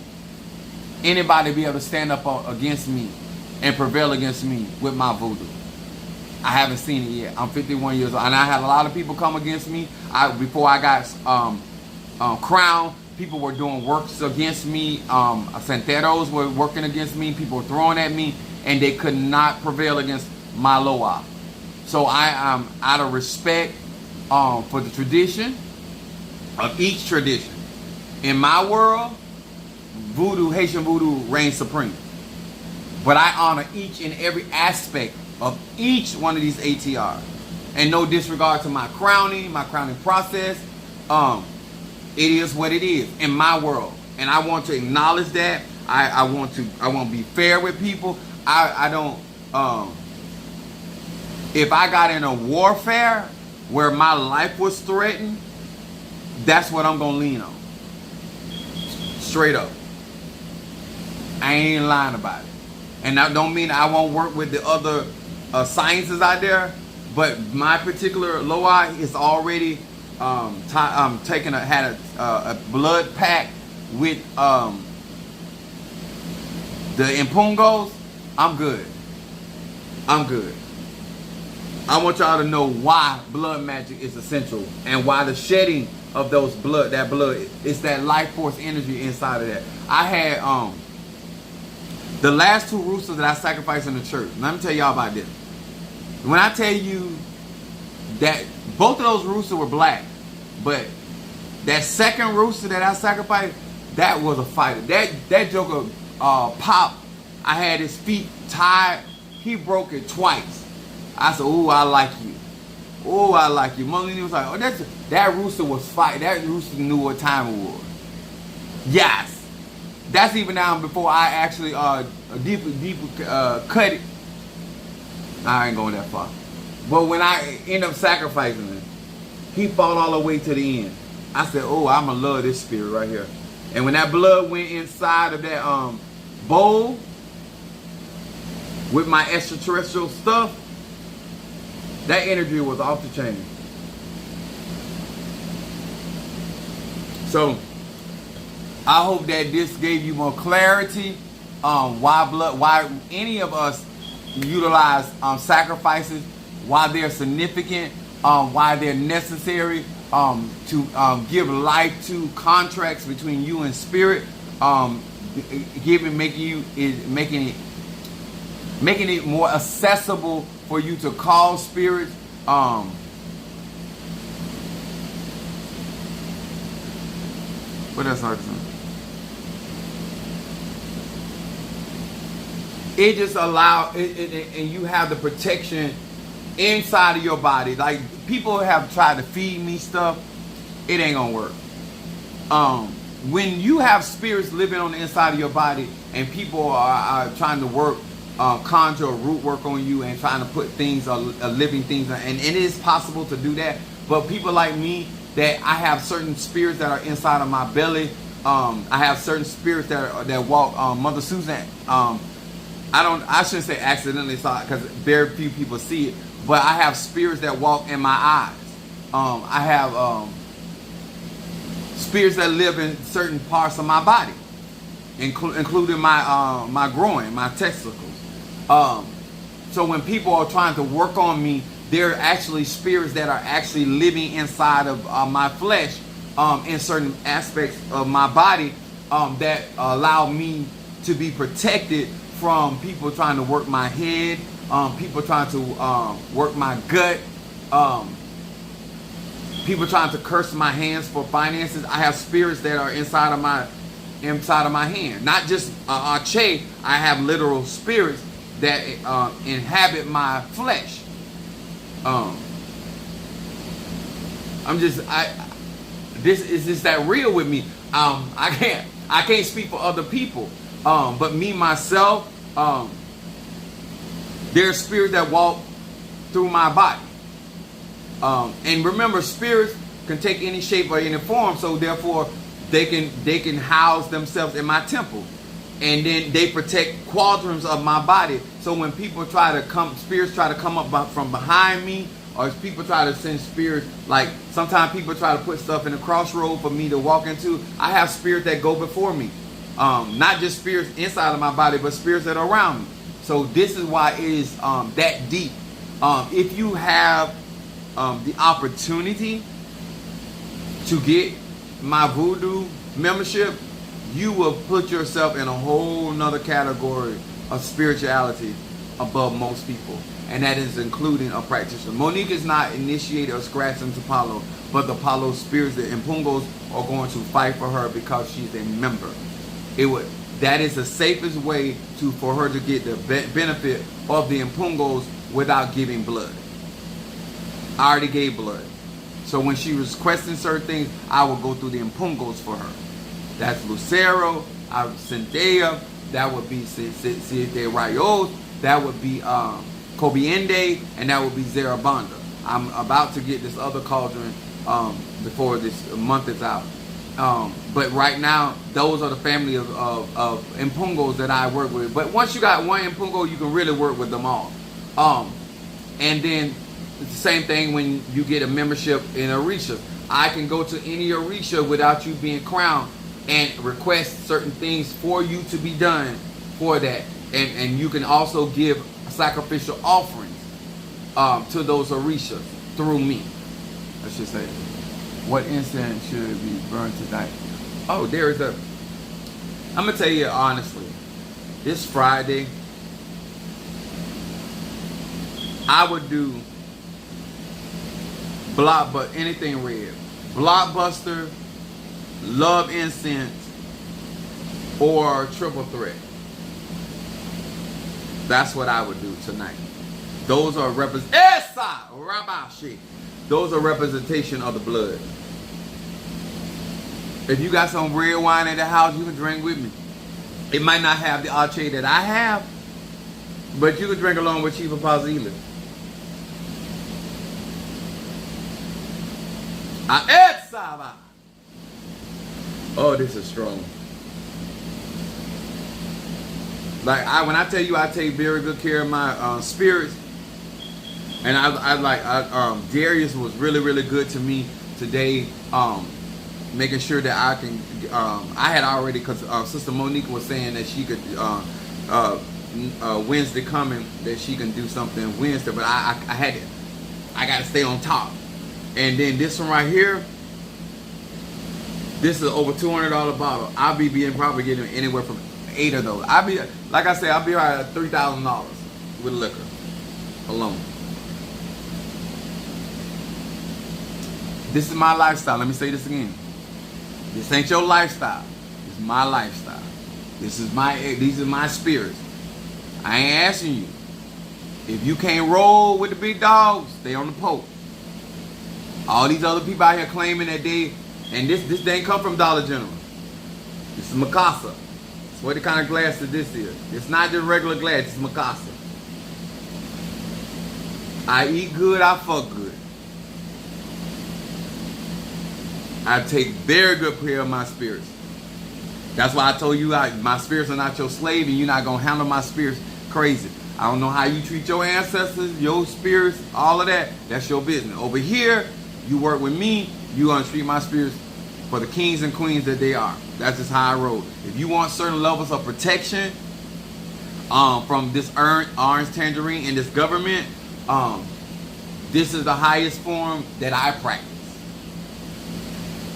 anybody be able to stand up against me and prevail against me with my voodoo. I haven't seen it yet. I'm 51 years old, and I had a lot of people come against me. Before I got crowned, people were doing works against me. Santeros were working against me. People were throwing at me, and they could not prevail against my loa. So I am, out of respect for the tradition of each tradition. In my world, voodoo, Haitian voodoo reigns supreme. But I honor each and every aspect of each one of these ATR. And no disregard to my crowning process. It is what it is in my world. And I want to acknowledge that. I want to be fair with people. I don't, if I got in a warfare where my life was threatened, that's what I'm going to lean on. Straight up. I ain't lying about it. And that don't mean I won't work with the other sciences out there, but my particular Loa is already had a blood pact with the Impungos. I'm good. I'm good. I want y'all to know why blood magic is essential and why the shedding of that blood is that life force energy inside of that. I had the last 2 roosters that I sacrificed in the church. Let me tell y'all about this. When I tell you that both of those roosters were black, but that second rooster that I sacrificed, that was a fighter. That joker popped. I had his feet tied. He broke it twice. I said, "Ooh, I like you. Oh, I like you." Molly was like, "Oh, that rooster was fighting. That rooster knew what time it was." Yes. That's even down before I actually deep cut it. I ain't going that far. But when I end up sacrificing him, he fought all the way to the end. I said, "Oh, I'ma love this spirit right here." And when that blood went inside of that bowl with my extraterrestrial stuff, that energy was off the chain. So I hope that this gave you more clarity on why any of us utilize sacrifices, why they're significant, why they're necessary to give life to contracts between you and spirit, making it more accessible for you to call spirits. What else I saying? It just allows, and you have the protection inside of your body. Like, people have tried to feed me stuff, it ain't gonna work. When you have spirits living on the inside of your body, and people are trying to work, conjure or root work on you, and trying to put things, living things, and it is possible to do that. But people like me, that I have certain spirits that are inside of my belly, I have certain spirits that walk. Mother Susan, I shouldn't say accidentally, because very few people see it. But I have spirits that walk in my eyes. I have spirits that live in certain parts of my body, including my groin, my testicles. So when people are trying to work on me, there are actually spirits that are actually living inside of my flesh, in certain aspects of my body, that allow me to be protected from people trying to work my head, people trying to work my gut, people trying to curse my hands for finances. I have spirits that are inside of my hand. Not just Che, I have literal spirits that inhabit my flesh. This is just that real with me. I can't speak for other people, but me myself, there's spirits that walk through my body. And remember, spirits can take any shape or any form, so therefore they can house themselves in my temple, and then they protect quadrants of my body. So when people spirits try to come up from behind me, or if people try to send spirits, like sometimes people try to put stuff in the crossroad for me to walk into, I have spirits that go before me. Not just spirits inside of my body, but spirits that are around me. So this is why it is that deep. If you have the opportunity to get my voodoo membership, you will put yourself in a whole nother category of spirituality above most people, and that is including a practitioner. Monique is not initiated or scratched into Palo, but the Palo spirits, the Impungos, are going to fight for her because she's a member. That is the safest way for her to get the benefit of the Impungos without giving blood. I already gave blood. So when she was requesting certain things, I would go through the Impungos for her. That's Lucero, Cynthia, that would be Siete Rayos, that would be Kobiende, and that would be Zarabanda. I'm about to get this other cauldron before this month is out. But right now, those are the family of Impungos that I work with. But once you got one Impungo, you can really work with them all. And then it's the same thing when you get a membership in Orisha. I can go to any Orisha without you being crowned and request certain things for you to be done for that. And you can also give sacrificial offerings to those Orishas through me. I should say, what incense should be burned tonight? Oh, there is I'm going to tell you honestly, this Friday, I would do anything red. Blockbuster, love incense, or triple threat. That's what I would do tonight. Those are those are representation of the blood. If you got some red wine at the house, you can drink with me. It might not have the arche that I have, but you can drink along with Chifa Pazila. Oh, this is strong. Like when I tell you, I take very good care of my spirits, and Darius was really, really good to me today, making sure that I can. I had already, because Sister Monique was saying that she could Wednesday coming, that she can do something Wednesday, but I got to stay on top. And then this one right here, this is over $200 bottle. I'll be probably getting anywhere from 8 of those. I'll be right at $3,000 with liquor alone. This is my lifestyle. Let me say this again. This ain't your lifestyle. This is my lifestyle. These are my spirits. I ain't asking you. If you can't roll with the big dogs, stay on the poke. All these other people out here claiming that and this ain't come from Dollar General. This is Mikasa. What the kind of glass that this is? It's not just regular glass, it's Mikasa. I eat good, I fuck good. I take very good care of my spirits. That's why I told you my spirits are not your slave, and you're not going to handle my spirits crazy. I don't know how you treat your ancestors, your spirits, all of that. That's your business. Over here, you work with me, you're going to treat my spirits for the kings and queens that they are. That's just how I roll. If you want certain levels of protection from this orange tangerine and this government, this is the highest form that I practice.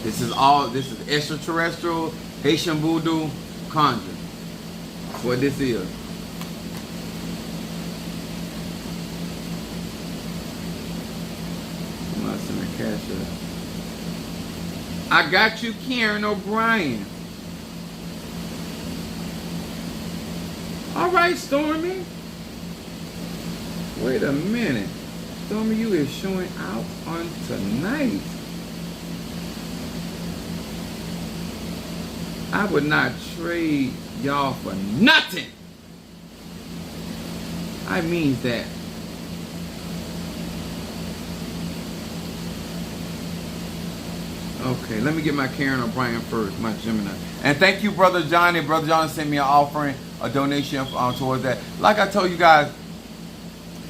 This is extraterrestrial, Haitian voodoo, conjure. That's what this is. I got you, Karen O'Brien. All right, Stormy. Wait a minute. Stormy, you is showing out on tonight. I would not trade y'all for nothing. I mean that. Okay, let me get my Karen O'Brien first, my Gemini. And thank you, Brother Johnny. Brother Johnny sent me an offering, a donation towards that. Like I told you guys,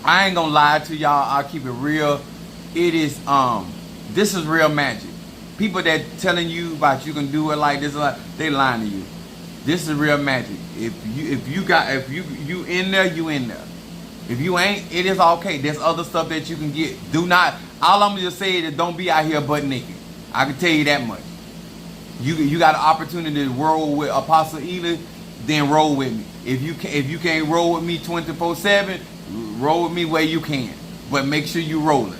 I ain't gonna lie to y'all. I'll keep it real. It is, this is real magic. People that telling you about you can do it like this, they lying to you. This is real magic. If you in there, you in there. If you ain't, it is okay. There's other stuff that you can get. Do not. All I'm gonna just say is don't be out here butt naked. I can tell you that much. You got an opportunity to roll with Apostle Ely, then roll with me. If you can't roll with me 24/7, roll with me where you can. But make sure you rolling.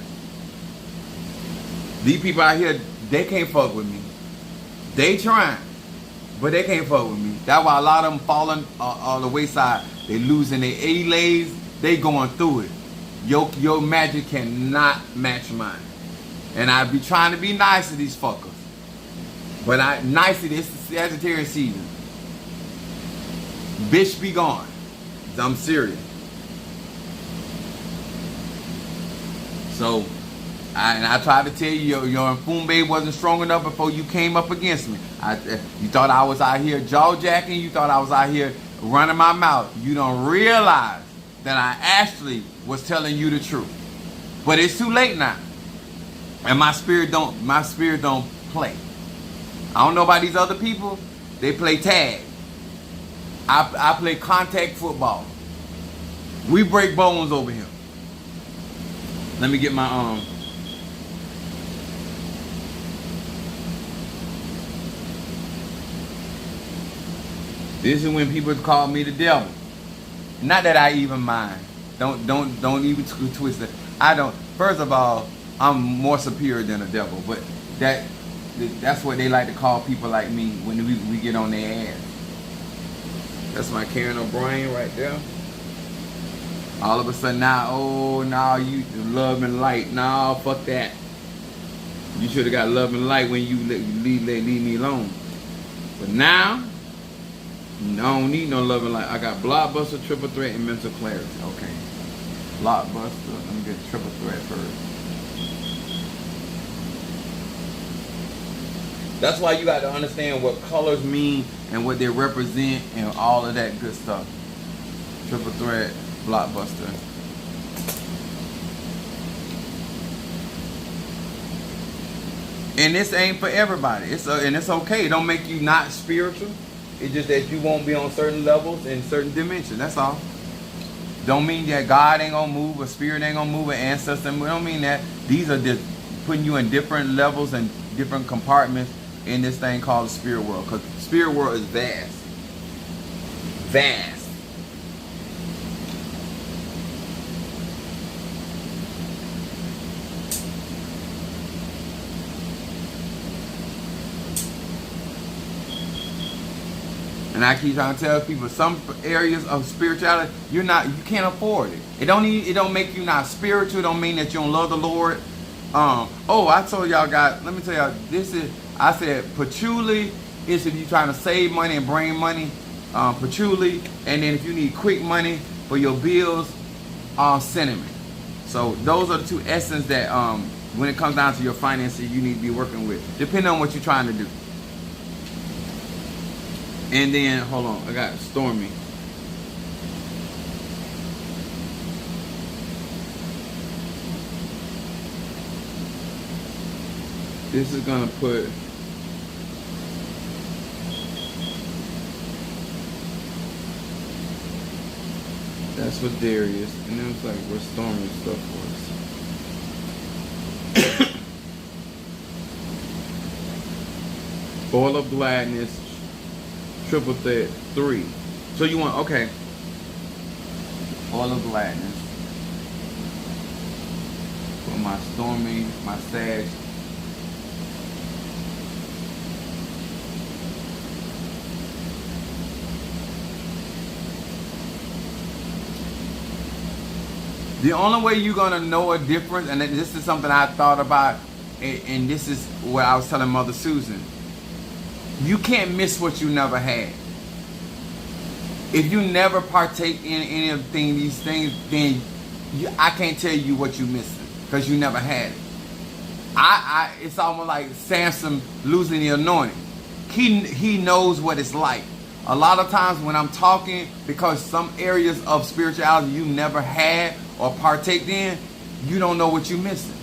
These people out here, they can't fuck with me. They trying, but they can't fuck with me. That's why a lot of them falling on the wayside. They losing their A-lays. They going through it. Your magic cannot match mine. And I be trying to be nice to these fuckers. But it's the Sagittarius season. Bitch be gone. I'm serious. So, I tried to tell you, your Mfumbe wasn't strong enough before you came up against me. You thought I was out here jaw-jacking. You thought I was out here running my mouth. You don't realize that I actually was telling you the truth. But it's too late now. And my spirit don't play. I don't know about these other people. They play tag. I play contact football. We break bones over here. Let me get my This is when people call me the devil. Not that I even mind. Don't even twist it. I don't. First of all, I'm more superior than a devil, but that's what they like to call people like me when we get on their ass. That's my Karen O'Brien right there. All of a sudden now, oh, now you love and light. Nah, fuck that. You should have got love and light when you leave me alone. But now, I don't need no love and light. I got blockbuster, triple threat, and mental clarity. Okay. Blockbuster. Let me get triple threat first. That's why you got to understand what colors mean and what they represent and all of that good stuff. Triple threat, blockbuster. And this ain't for everybody. And it's okay. It don't make you not spiritual. It's just that you won't be on certain levels in certain dimensions. That's all. Don't mean that God ain't gonna move, or spirit ain't gonna move, or ancestor. We don't mean that. These are just putting you in different levels and different compartments in this thing called the spirit world. Because the spirit world is vast. Vast. And I keep trying to tell people, some areas of spirituality, you can't afford it. It don't make you not spiritual. It don't mean that you don't love the Lord. I told y'all guys, let me tell y'all, I said patchouli is if you're trying to save money and bring money, patchouli, and then if you need quick money for your bills, cinnamon. So those are the two essence that when it comes down to your finances, you need to be working with, depending on what you're trying to do. And then, hold on, I got Stormy. This is gonna put that's for Darius, and then it's like where Stormy stuff was. Oil of Gladness, triple threat 3. So you want, okay. Oil of Gladness. For my Stormy, my Sag. The only way you're gonna know a difference, and this is something I thought about, and this is what I was telling Mother Susan. You can't miss what you never had. If you never partake in any of these things, then I can't tell you what you're missing because you never had it. It's almost like Samson losing the anointing. He knows what it's like. A lot of times when I'm talking, because some areas of spirituality you never had or partaked in, you don't know what you're missing.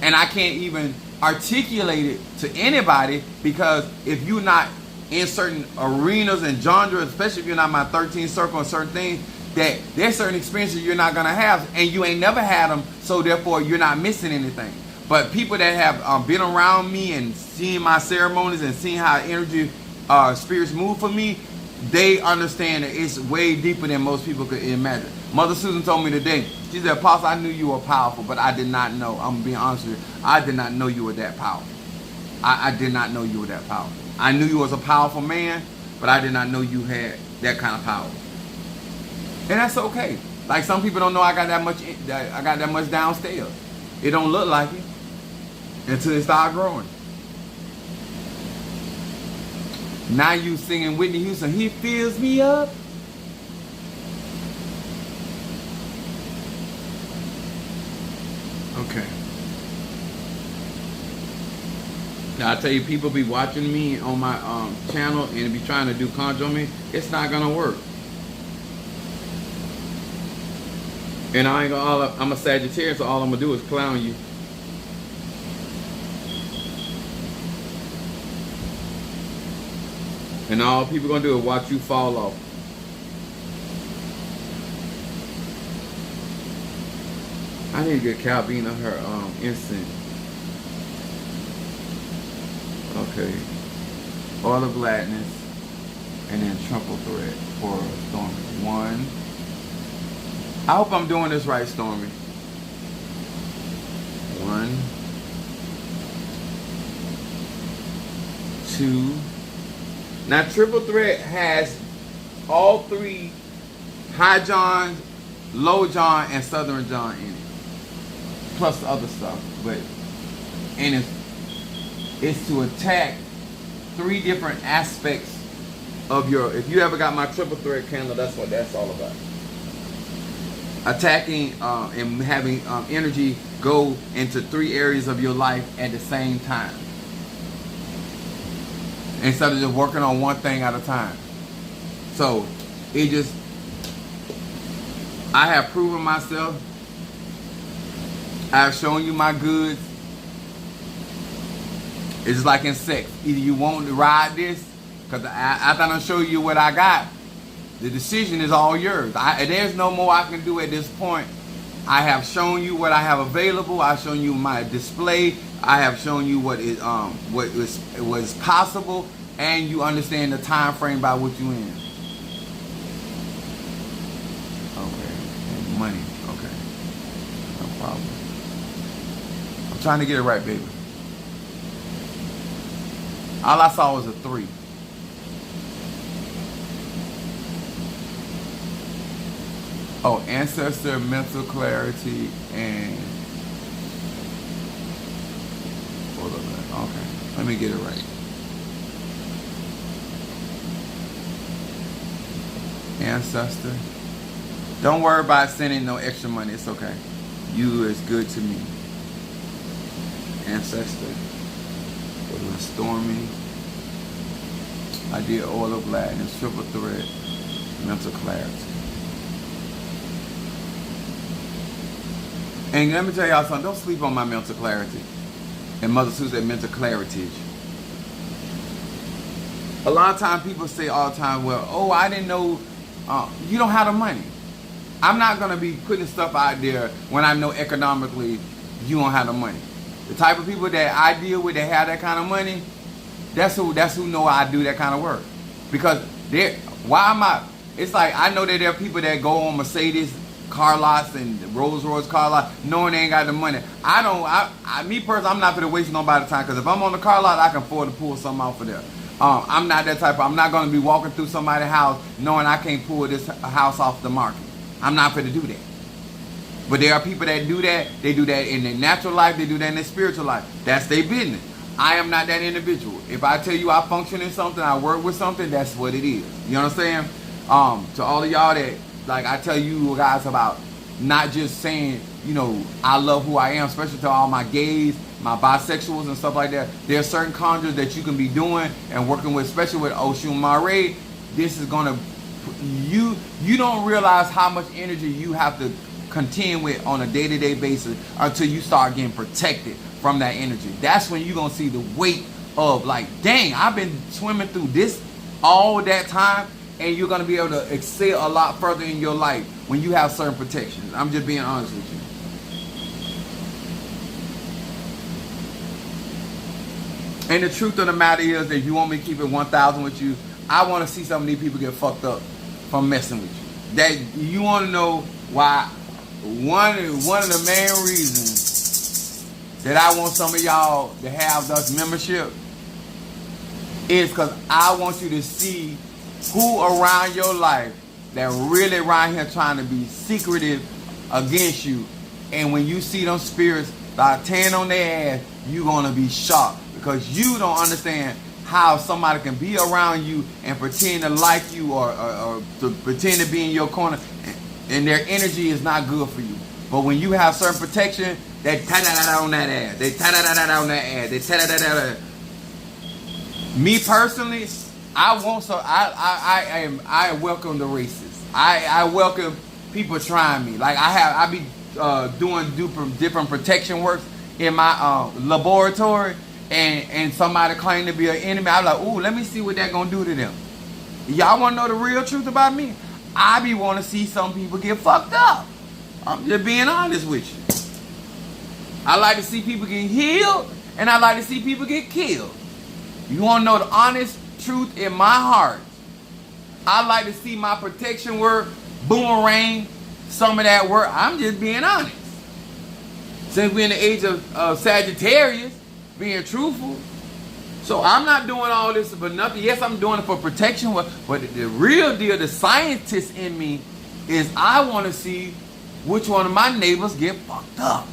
And I can't even articulate it to anybody, because if you're not in certain arenas and genres, especially if you're not my 13th circle and certain things, that there's certain experiences you're not going to have, and you ain't never had them, so therefore you're not missing anything. But people that have been around me and seen my ceremonies and seen how energy spirits move for me, they understand that it's way deeper than most people could imagine. Mother Susan told me today, she said, Apostle, I knew you were powerful, but I did not know, I'm being honest with you, I did not know you were that powerful. I did not know you were that powerful. I knew you was a powerful man, but I did not know you had that kind of power. And that's okay. Like some people don't know I got that much downstairs. It don't look like it until it start growing. Now you singing Whitney Houston, he fills me up. Okay. Now I tell you, people be watching me on my channel and be trying to do conjure on me. It's not gonna work. And I ain't gonna. I'm a Sagittarius, so all I'm gonna do is clown you. And all people gonna do is watch you fall off. I need to get Calvina her incense. Okay. Oil of Gladness. And then Trumpet Thread for Stormy. 1. I hope I'm doing this right, Stormy. 1. 2. Now, triple thread has all 3 high John, low John, and southern John in it, plus the other stuff. And it's to attack 3 different aspects of your. If you ever got my triple thread candle, that's what that's all about. Attacking and having energy go into 3 areas of your life at the same time, instead of just working on one thing at a time. So it just, I have proven myself. I have shown you my goods. It's just like in sex. Either you want to ride this, because after I show you what I got, the decision is all yours. There's no more I can do at this point. I have shown you what I have available. I've shown you my display. I have shown you what was possible, and you understand the time frame by which you in. Okay, and money. Okay, no problem. I'm trying to get it right, baby. All I saw was a 3. Oh, ancestor, mental clarity, and hold on. Okay, let me get it right. Ancestor. Don't worry about sending no extra money. It's okay. You is good to me. Ancestor. Stormy. I did oil of gladness, triple thread, mental clarity. And let me tell y'all something, don't sleep on my mental clarity. And Mother Sue said mental clarity. A lot of times people say all the time, well, oh, I didn't know, you don't have the money. I'm not going to be putting stuff out there when I know economically you don't have the money. The type of people that I deal with that have that kind of money, that's who know I do that kind of work. Because why am I, it's like I know that there are people that go on Mercedes car lots and Rolls Royce car lots knowing they ain't got the money. Me personally, I'm not going to waste nobody's time, because if I'm on the car lot, I can afford to pull something out for there. I'm not that type of, I'm not going to be walking through somebody's house knowing I can't pull this house off the market. I'm not going to do that. But there are people that do that. They do that in their natural life. They do that in their spiritual life. That's their business. I am not that individual. If I tell you I function in something, I work with something, that's what it is. You know what I'm saying? To all of y'all that, like I tell you guys about not just saying, you know, I love who I am, especially to all my gays, my bisexuals and stuff like that. There are certain conjures that you can be doing and working with, especially with Oshun Mare. This is going to, you don't realize how much energy you have to contend with on a day-to-day basis until you start getting protected from that energy. That's when you're going to see the weight of, like, dang, I've been swimming through this all that time, and you're going to be able to excel a lot further in your life when you have certain protections. I'm just being honest with you. And the truth of the matter is that if you want me to keep it 1,000 with you, I want to see some of these people get fucked up from messing with you. That you want to know why one of the main reasons that I want some of y'all to have this membership is because I want you to see who around your life that really around here trying to be secretive against you. And when you see them spirits start tearing on their ass, you're going to be shocked, because you don't understand how somebody can be around you and pretend to like you or to pretend to be in your corner, and their energy is not good for you. But when you have certain protection, they ta-da-da-da on that ass. They ta-da-da-da on that ass. They ta-da-da-da. Me personally, I welcome the racists. I welcome people trying me. Like I be doing different protection works in my laboratory, and somebody claim to be an enemy. I'm like, ooh, let me see what that gonna do to them. Y'all wanna know the real truth about me? I be wanna see some people get fucked up. I'm just being honest with you. I like to see people get healed, and I like to see people get killed. You wanna know the honest truth in my heart? I like to see my protection work boomerang some of that work. I'm just being honest. Since we're in the age of Sagittarius, being truthful. So I'm not doing all this for nothing. Yes, I'm doing it for protection, but the real deal, the scientist in me, is I want to see which one of my neighbors get fucked up.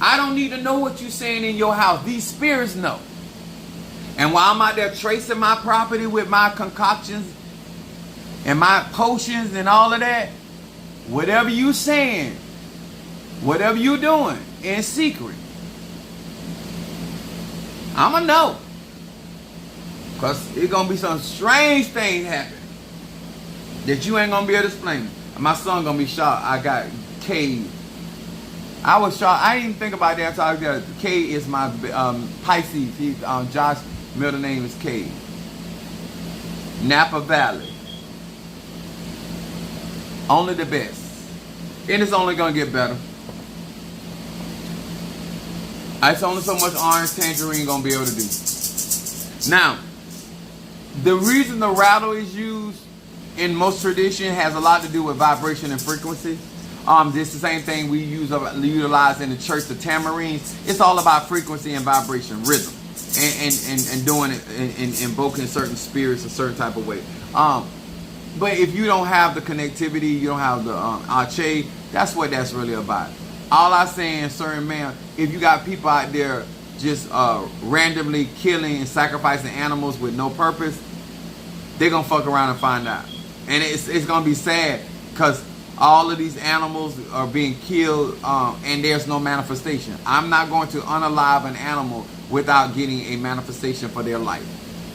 I don't need to know what you're saying in your house. These spirits know. And while I'm out there tracing my property with my concoctions and my potions and all of that, whatever you saying, whatever you doing in secret, I'ma know. Because it's going to be some strange things happening that you ain't going to be able to explain. My son going to be shocked. I got K. I was shocked. I didn't even think about that until I got K is my Pisces. Josh's middle name is K. Napa Valley. Only the best. And it's only going to get better. It's only so much orange tangerine going to be able to do. Now, the reason the rattle is used in most tradition has a lot to do with vibration and frequency. This is the same thing we utilize in the church, the tamarines. It's all about frequency and vibration, rhythm, and doing it and invoking certain spirits a certain type of way. But if you don't have the connectivity, you don't have the Ache, that's what that's really about. All I'm saying, certain man, if you got people out there just randomly killing and sacrificing animals with no purpose, they're going to fuck around and find out. And it's going to be sad, because all of these animals are being killed and there's no manifestation. I'm not going to unalive an animal without getting a manifestation for their life.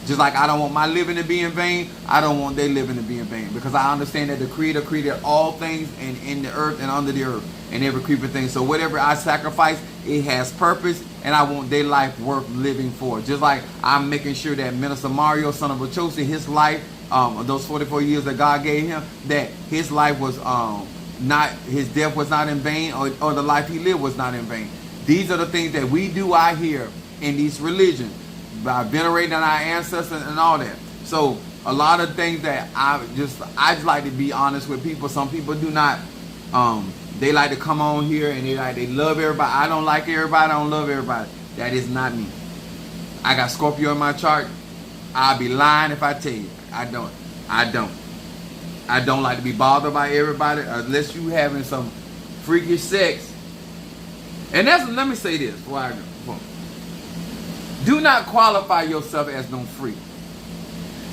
Just like I don't want my living to be in vain, I don't want their living to be in vain. Because I understand that the Creator created all things in the earth and under the earth and every creeping thing. So whatever I sacrifice, it has purpose, and I want their life worth living for. Just like I'm making sure that Minister Mario, son of Ochosi, his life, those 44 years that God gave him, that his life was his death was not in vain, or the life he lived was not in vain. These are the things that we do out here in these religions, by venerating our ancestors and all that. So a lot of things that I just like to be honest with people. Some people do not, they like to come on here and they love everybody. I don't like everybody, I don't love everybody. That is not me. I got Scorpio in my chart. I'll be lying if I tell you. I don't like to be bothered by everybody unless you having some freakish sex. And let me say this before I go. Do not qualify yourself as no freak.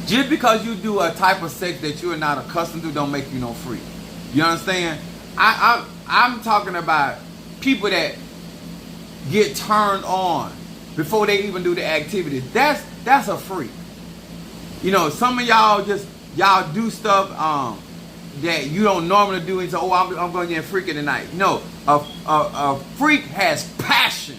Just because you do a type of sex that you are not accustomed to don't make you no freak. You understand? I'm talking about people that get turned on before they even do the activity. That's a freak. You know, some of y'all do stuff that you don't normally do and say, oh, I'm going to get freaky tonight. No, a freak has passion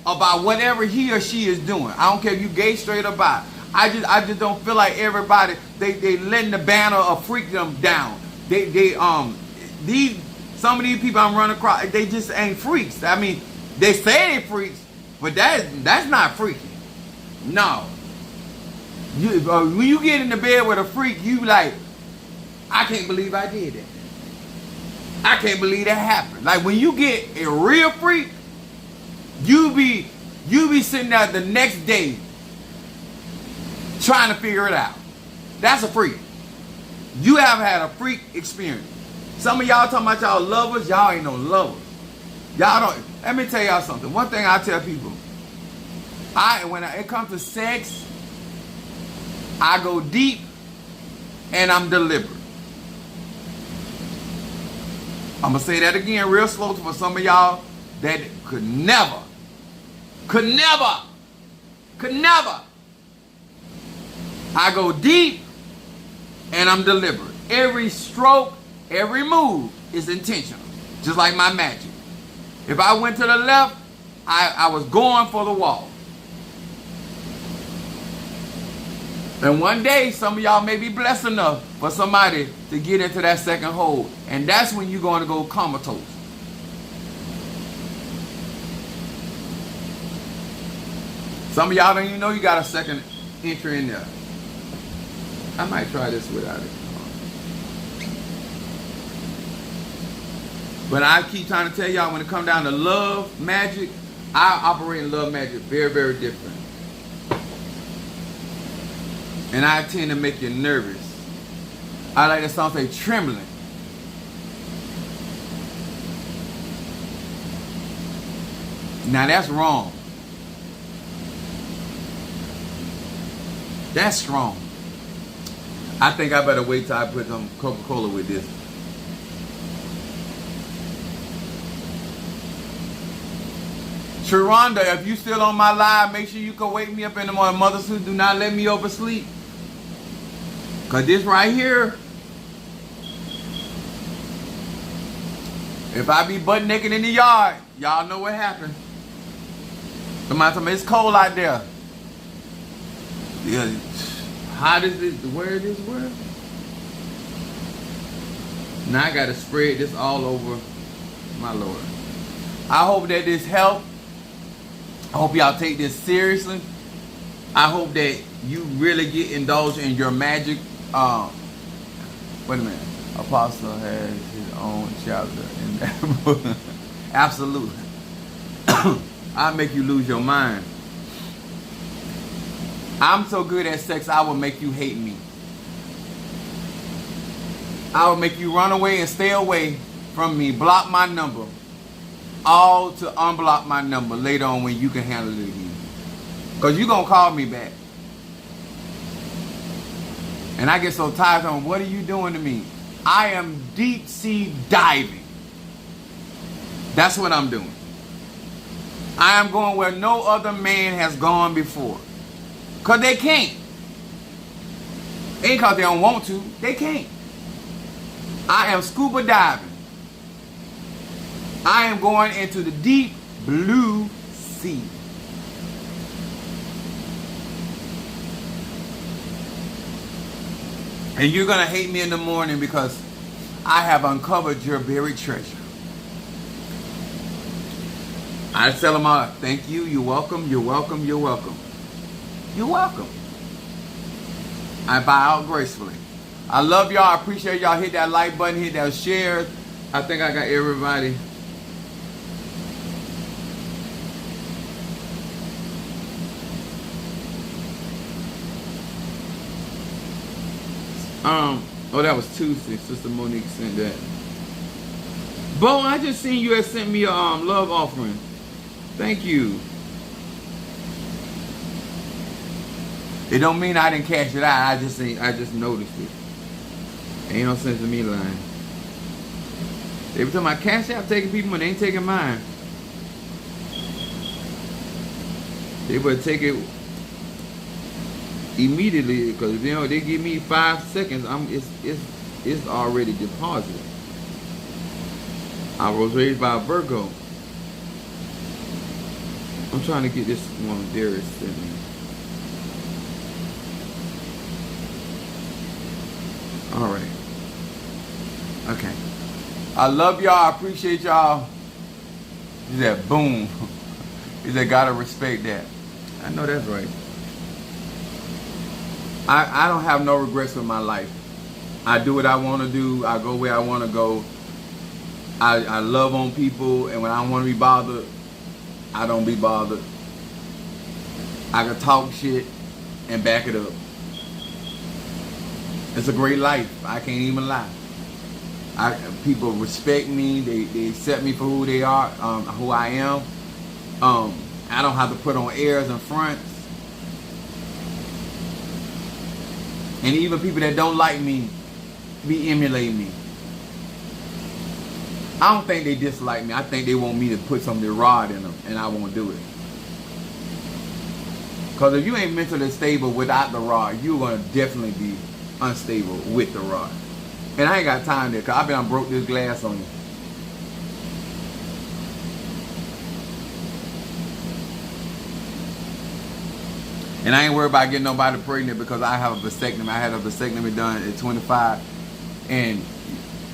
about whatever he or she is doing. I don't care if you gay, straight, or bi. I just don't feel like everybody they letting the banner of freakdom down. Some of these people I'm running across, they just ain't freaks. I mean, they say they freaks, but that's not freaky. No. When you get in the bed with a freak, you like, I can't believe I did that. I can't believe that happened. Like when you get a real freak, you be sitting there the next day trying to figure it out. That's a freak. You have had a freak experience. Some of y'all talking about y'all lovers, y'all ain't no lovers. Y'all don't. Let me tell y'all something. One thing I tell people, when it comes to sex, I go deep and I'm deliberate. I'm going to say that again real slow for some of y'all that could never. I go deep and I'm deliberate. Every stroke, every move is intentional. Just like my magic. If I went to the left, I was going for the wall. And one day, some of y'all may be blessed enough for somebody to get into that second hole. And that's when you're going to go comatose. Some of y'all don't even know you got a second entry in there. I might try this without it. But I keep trying to tell y'all, when it comes down to love, magic, I operate in love magic very, very different. And I tend to make you nervous. I like the song say trembling. Now that's wrong. That's strong. I think I better wait till I put some Coca-Cola with this. Sharonda, if you still on my live, make sure you can wake me up in the morning. Mothers who do not let me oversleep. Because this right here, if I be butt naked in the yard, y'all know what happened. Somebody told me it's cold out there. Yeah, hot is this? Where is this word? Now I got to spread this all over my Lord. I hope that this helped. I hope y'all take this seriously. I hope that you really get indulged in your magic. Wait a minute. Apostle has his own chapter in that book. Absolutely. I'll make you lose your mind. I'm so good at sex, I will make you hate me. I will make you run away and stay away from me. Block my number. All to unblock my number later on when you can handle it again. Because you're going to call me back. And I get so tired of, what are you doing to me? I am deep sea diving. That's what I'm doing. I am going where no other man has gone before. Because they can't. Ain't because they don't want to. They can't. I am scuba diving. I am going into the deep blue sea. And you're going to hate me in the morning because I have uncovered your buried treasure. I tell them all, thank you, you're welcome, you're welcome, you're welcome. You're welcome. I bow out gracefully. I love y'all. I appreciate y'all. Hit that like button, hit that share. I think I got everybody. Oh, that was Tuesday. Sister Monique sent that. Bo, I just seen you had sent me a love offering. Thank you. It don't mean I didn't cash it out. I just noticed it. Ain't no sense in me lying. Every time I cash out taking people money, they ain't taking mine. They would take it immediately because you know they give me 5 seconds. It's already deposited. I was raised by a Virgo. I'm trying to get this one Darius sent me. All right. Okay. I love y'all. I appreciate y'all. He said, boom. He said, gotta respect that. I know that's right. I don't have no regrets with my life. I do what I want to do. I go where I want to go. I love on people, and when I don't want to be bothered, I don't be bothered. I can talk shit and back it up. It's a great life. I can't even lie. People respect me. They accept me for who they are, who I am. I don't have to put on airs and fronts. And even people that don't like me be emulating me. I don't think they dislike me. I think they want me to put some of their rod in them, and I won't do it. Because if you ain't mentally stable without the rod, you're going to definitely be unstable with the rod. And I ain't got time there, because I've been broke this glass on you. And I ain't worried about getting nobody pregnant because I have a vasectomy. I had a vasectomy done at 25. And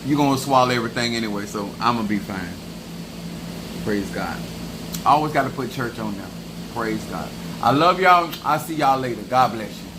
you're going to swallow everything anyway, so I'm going to be fine. Praise God. I always got to put church on now. Praise God. I love y'all. I'll see y'all later. God bless you.